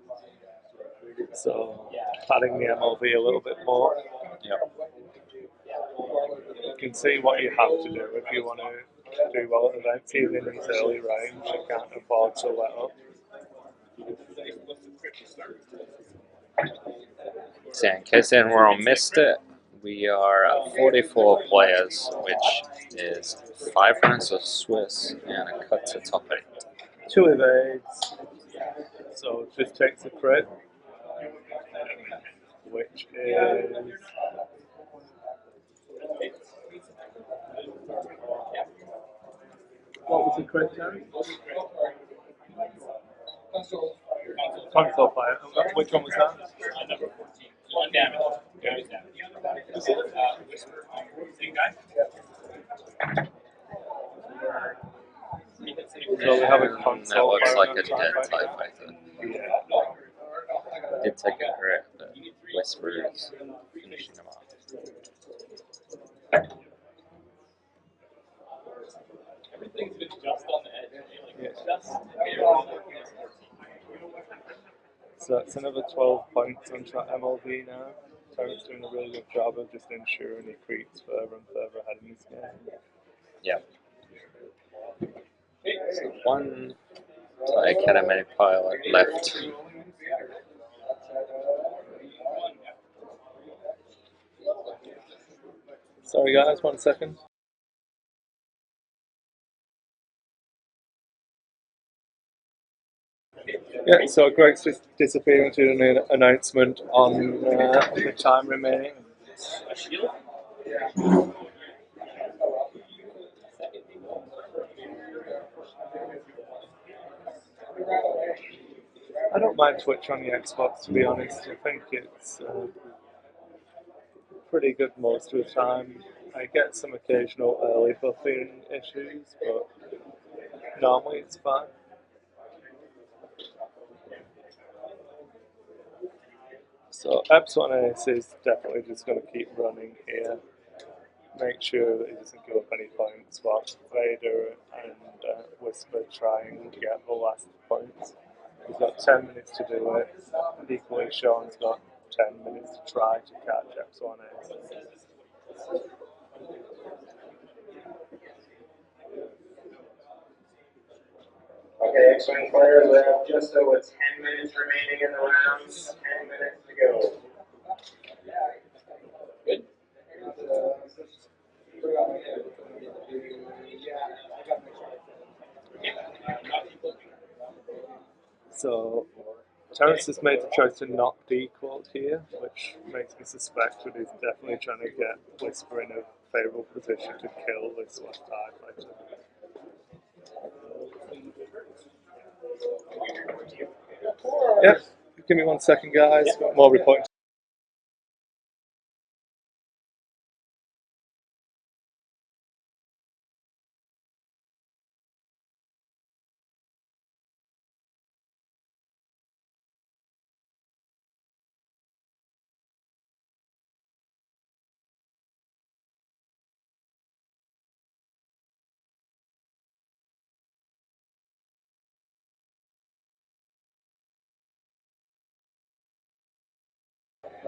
So padding the MLV a little bit more. Yep. You can see what you have to do if you want to do well at events, even in these early rounds. You can't afford to let up. So in case anyone missed it, we are 44 players, which is 5 runs of Swiss and a cut to top 8. 2 evades. So just takes a crit, which is what was the crit, Terry? Console player. Which one was that? Number 14. 1 damage. Damage. Whisper. Same guy? So we have a That console looks player like on a that dead side, TIE right? Fighter. Yeah. Did take a crit, but Whisper is finishing him off. Everything's been just on the edge. Like, Yeah. just barely. So that's another 12 points on MLB now. Terry's doing a really good job of just ensuring he creeps further and further ahead in this game. Yeah. So 1 TIE Academy pilot left. Sorry guys, 1 second. Yeah, so Greg's just disappearing to an announcement on the time remaining. A shield? I don't mind Twitch on the Xbox, to be honest. I think it's pretty good most of the time. I get some occasional early buffing issues, but normally it's fine. So Epsilon Ace is definitely just going to keep running here. Make sure that he doesn't give up any points while Vader and Whisper try and get the last points. He's got 10 minutes to do it, and equally Sean's got 10 minutes to try to catch Epsilon Ace. Okay, X-Wing players, we have just over 10 minutes remaining in the rounds. 10 minutes to go. Good. So Terrence has made the choice to not dequote here, which makes me suspect that he's definitely trying to get Whisper in a favourable position to kill this last TIE fighter. Yep, give me 1 second guys, got more reporting.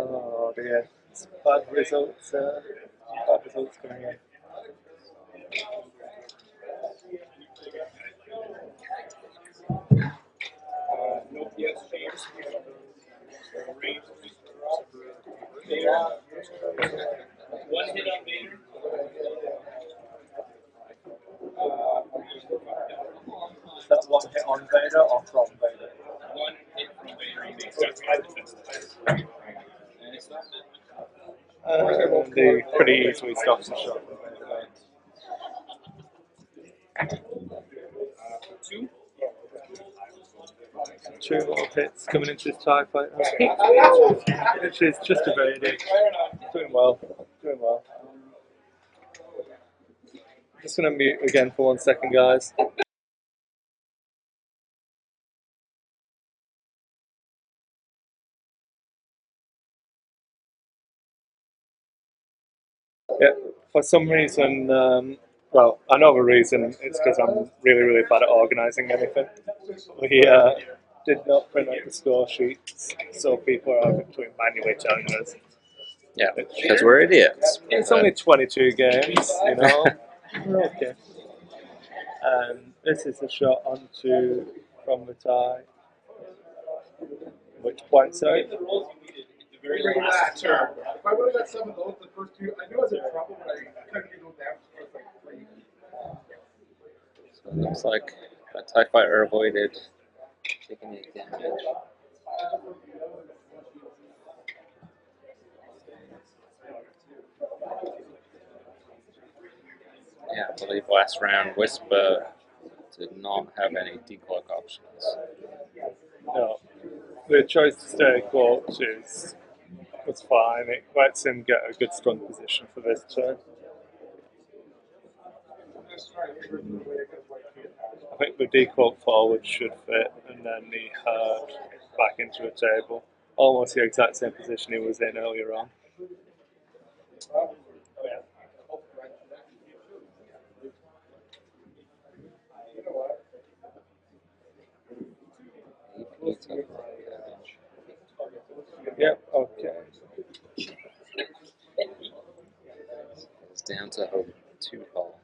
Oh dear, it's bad results coming in. No PSG. Range. 1 hit on Vader. Is that 1 hit on Vader or from Vader? 1 hit from Vader. He makes that 5 defense dice. And it's not And he pretty easily stops the shot from Vader. 2. 2 more hits coming into this TIE fighter, which is just evaded. Doing well, doing well. Just going to mute again for 1 second, guys. Yeah, for some reason, well, I know the reason, it's because I'm really, really bad at organising anything. We did not print out the score sheets, so people are having to manually telling us. Yeah, because we're idiots. It's only 22 games, you know. We're okay. And this is a shot onto from the tie, which points out. the rolls you needed at the very last turn. If I would have got some of those the first 2, I knew I was in trouble, but I couldn't get those damage for like 3. Looks like that TIE fighter avoided taking any damage. Yeah, I believe last round Whisper did not have any decloak options. No. The choice to stay close was fine. It lets him get a good strong position for this turn. I think the decloak forward should fit, and then he herd back into a table. Almost the exact same position he was in earlier on. He took a lot of damage. Yep, okay. It's down to a 2 hull.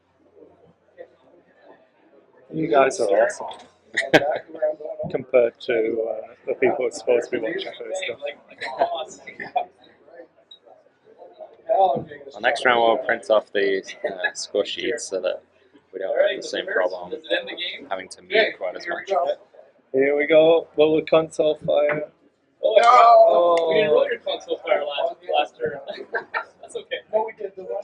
You guys are awesome. Compared to the people who are supposed to be watching for this stuff. Well, next round we'll print off the score sheets so that we don't have the same problem having to mute quite as much. Here we go. Will the console fire? Oh, we didn't roll your console fire last turn. That's okay. No, we did the one.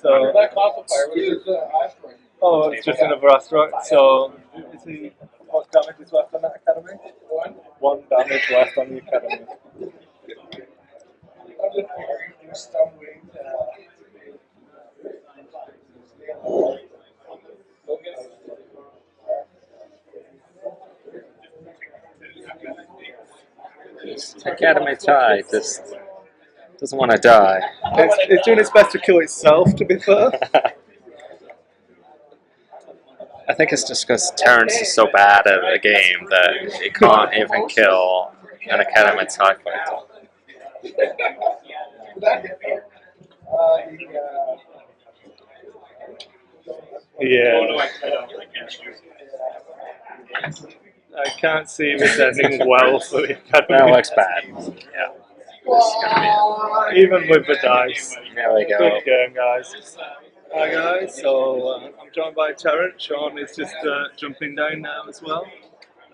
So, That console fire was just asteroid. oh, it's just another asteroid. So, is he, what damage is left on that academy? One damage left on the academy. I'm just figuring you're stumbling. Academy TIE just doesn't want to die. It's doing its best to kill itself, to be fair. I think it's just because Terrence is so bad at the game that he can't even kill an Academy TIE fighter. Yeah. I can't see this ending well for the academy. That looks bad. Yeah. Even with the dice. There we go. Good game, guys. Hi guys, so I'm joined by Terrence. Sean is just jumping down now as well.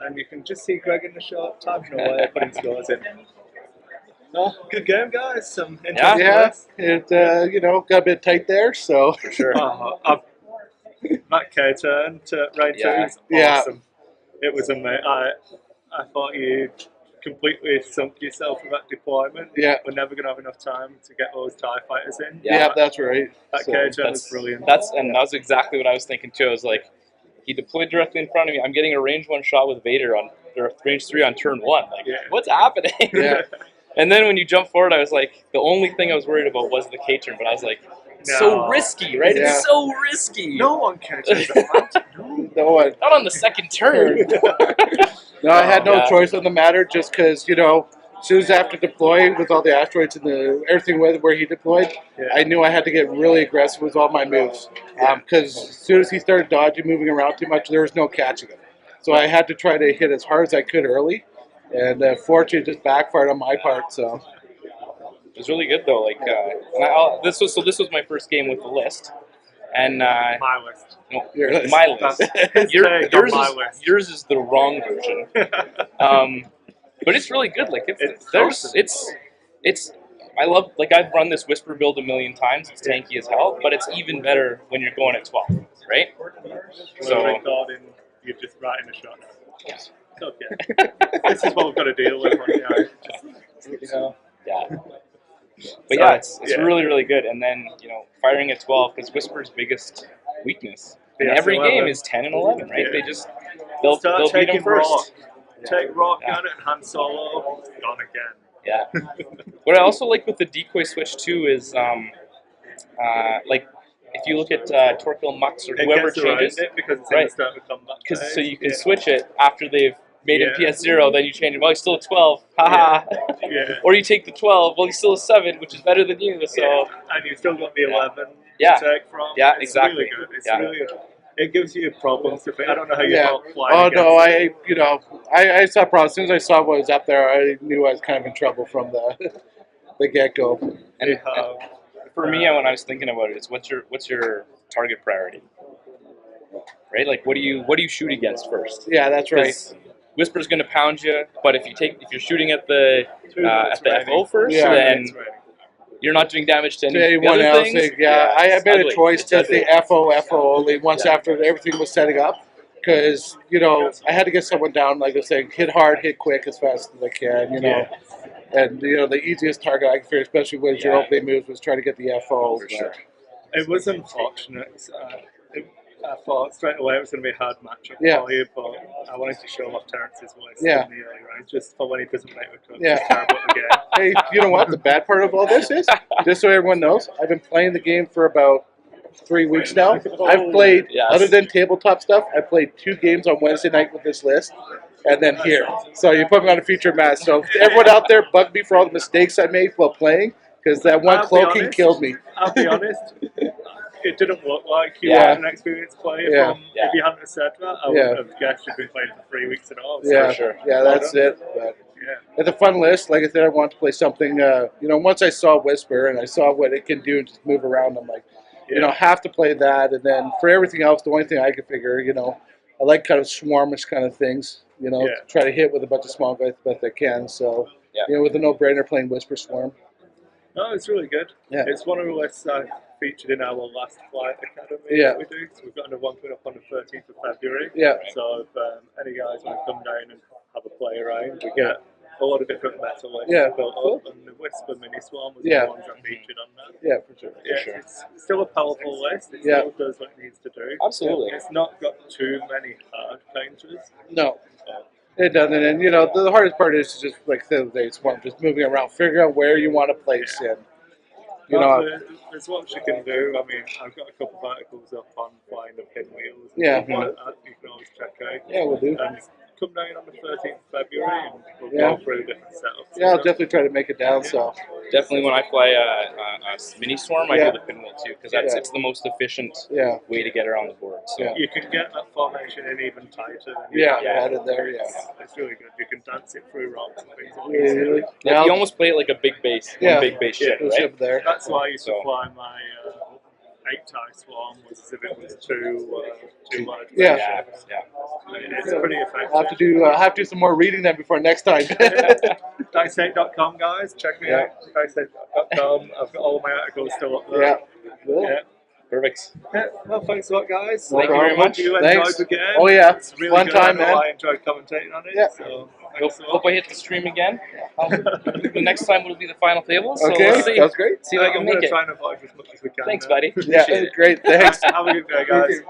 And you can just see Greg in the shot, typing away, putting scores in. No, good game, guys. Some interesting Yeah, words. it you know, got a bit tight there, so For sure. That K turn to right Yeah. was Yeah. awesome. It was amazing. I thought you completely sunk yourself with that deployment. Yeah. We're never going to have enough time to get those TIE fighters in. yeah, that's right. That So, K turn was That's brilliant. and that was exactly what I was thinking too. I was like, he deployed directly in front of me. I'm getting a range 1 shot with Vader on or range 3 on turn 1. Like, Yeah. what's happening? Yeah. And then when you jump forward, I was like, the only thing I was worried about was the K turn, but I was like, it's so No. risky, right? Yeah. It's so risky. No one catches that. no one. Not on the second turn. No, I had no Yeah. choice on the matter, just because you know, as soon as after deploying with all the asteroids and everything where he deployed, Yeah. I knew I had to get really aggressive with all my moves. Because as soon as he started dodging, moving around too much, there was no catching him. So I had to try to hit as hard as I could early, and fortunately, it just backfired on my part. So It was really good though. Like, this was my first game with the list, and My list. no, Your list. my list. His take on my list. Yours is the wrong version. But it's really good. Like It's there's awesome. it's I love, like, I've run this Whisper build a million times. It's tanky as hell, but it's even better when you're going at 12, right? So So recording, you're just writing a shot. It's okay. This is what we've got to deal with on the ice. You know. yeah. So, But yeah, it's yeah. really, really good. And then, you know, firing at 12, because Whisper's biggest weakness in Yeah, every 11. game is 10 and 11, right? Yeah. They just, they'll Start beat them taking first. Rock. Take Rock Yeah. on it and Han Solo, gone again. Yeah. What I also like with the decoy switch too is, like, if you look at Torquil Mux or It whoever gets around changes, it because it's Right. in the start of combat. because so phase. you can Yeah. switch it after they've made him Yeah. PS0, then you change him. Well, he's still a 12, haha. Yeah. Or you take the 12, well, he's still a 7, which is better than you. So Yeah. And you've still got the 11 Yeah. to take from. Yeah, It's exactly. really good. It's Yeah. really good. It gives you problems to fit. I don't know how you Yeah. felt flying oh no, against I saw problems. As soon as I saw what was up there, I knew I was kind of in trouble from the get go. and it. for me, when I was thinking about it, is what's your target priority, right? Like, what do you shoot against first? Yeah, that's right. 'Cause Whisper's going to pound you, but if you're shooting at the FO first, Yeah. then you're not doing damage to any To of the anyone other else, things. I it's made a ugly. choice It's to ugly. the FO only once after everything was setting up, because I had to get someone down, like I was saying, hit hard, hit quick as fast as I can, and the easiest target I could figure, especially with your Yeah. opening moves, was try to get the FO. For sure. It was unfortunate. I thought straight away it was going to be a hard matchup Yeah. for you, but I wanted to show off Terrence's voice Yeah. in the early rounds, just for when he doesn't make the cut. Yeah. It's terrible again. Hey, you know what? The bad part of all this is, just so everyone knows, I've been playing the game for about 3 weeks now. I've played, Yes. other than tabletop stuff, I played 2 games on Wednesday night with this list, and then here. So you put me on a featured match. So everyone out there, bug me for all the mistakes I made while playing, because that one I'll be cloaking honest. killed me. I'll be honest, it didn't look like you Yeah. were an experienced player Yeah. from if you hadn't have said that, I Yeah. would have guessed you'd been playing for 3 weeks at all. So, Yeah, sure. yeah, that's it. But yeah. it's a fun list. Like I said, I want to play something. Once I saw Whisper and I saw what it can do and just move around, I'm like, have to play that. And then for everything else, the only thing I could figure, I like kind of swarmish kind of things. Try to hit with a bunch of small guys the best I can. So, Yeah. with a no-brainer playing Whisper Swarm. No, it's really good. Yeah. It's one of the lists I featured in our last Flight Academy Yeah. that we do. So we've got another one coming up on the 13th of February. Yeah. So if any guys want to come down and have a play around, we get a lot of different metal lists Yeah. built Cool. up, and the Whisper Mini Swarm was Yeah. the ones I featured on that. Yeah, for sure. Yeah, sure. it's still a powerful list. It Yeah. still does what it needs to do. Absolutely. It's not got too many hard counters. No. It doesn't. And, the hardest part is just, like the other day, Swarm, just moving around, figuring out where you want to place in. There's what you can do. I mean, I've got a couple of articles up on flying the pinwheels. Yeah. And stuff like that you can always check out. Yeah, we'll do. And come down on the 13th of February and we'll Yeah. go through different setups. Yeah, I'll definitely try to make it down, so. Definitely, when I play a mini swarm, I Yeah. do the pinwheel too, because Yeah. it's the most efficient Yeah. way to get around the board. So Yeah. You can get that formation in even tighter. Than Yeah, Yeah. added there, yeah. It's really good. You can dance it through rocks and things like Yeah, that. really. like, Yeah, you almost play it like a big base, Yeah. one big base ship, I'll right? ship there. That's why I used to So- fly my 8-tie swarm, was as if it was too large. Yeah. Yeah, yeah. It's pretty effective. I'll have to do some more reading then before next time. Dice8.com, guys. Check me Yeah. out. Dice8.com. I've got all my articles still up there. Yeah. Cool. Yeah. Perfect. Yeah. Well, thanks a lot, guys. Thank you very Hope much. You Thanks. enjoyed the game. Oh, yeah. It's really Fun good. time, I know man. I enjoyed commentating on it. Yeah. So, Hope, thanks a lot. hope I hit the stream again. The next time will be the final table. So Okay, we'll see. that's great. See if I I'm can going make to it. try and avoid as much as we can. Thanks, now. buddy. Yeah, Appreciate it. great. Thanks. Have a good day, guys.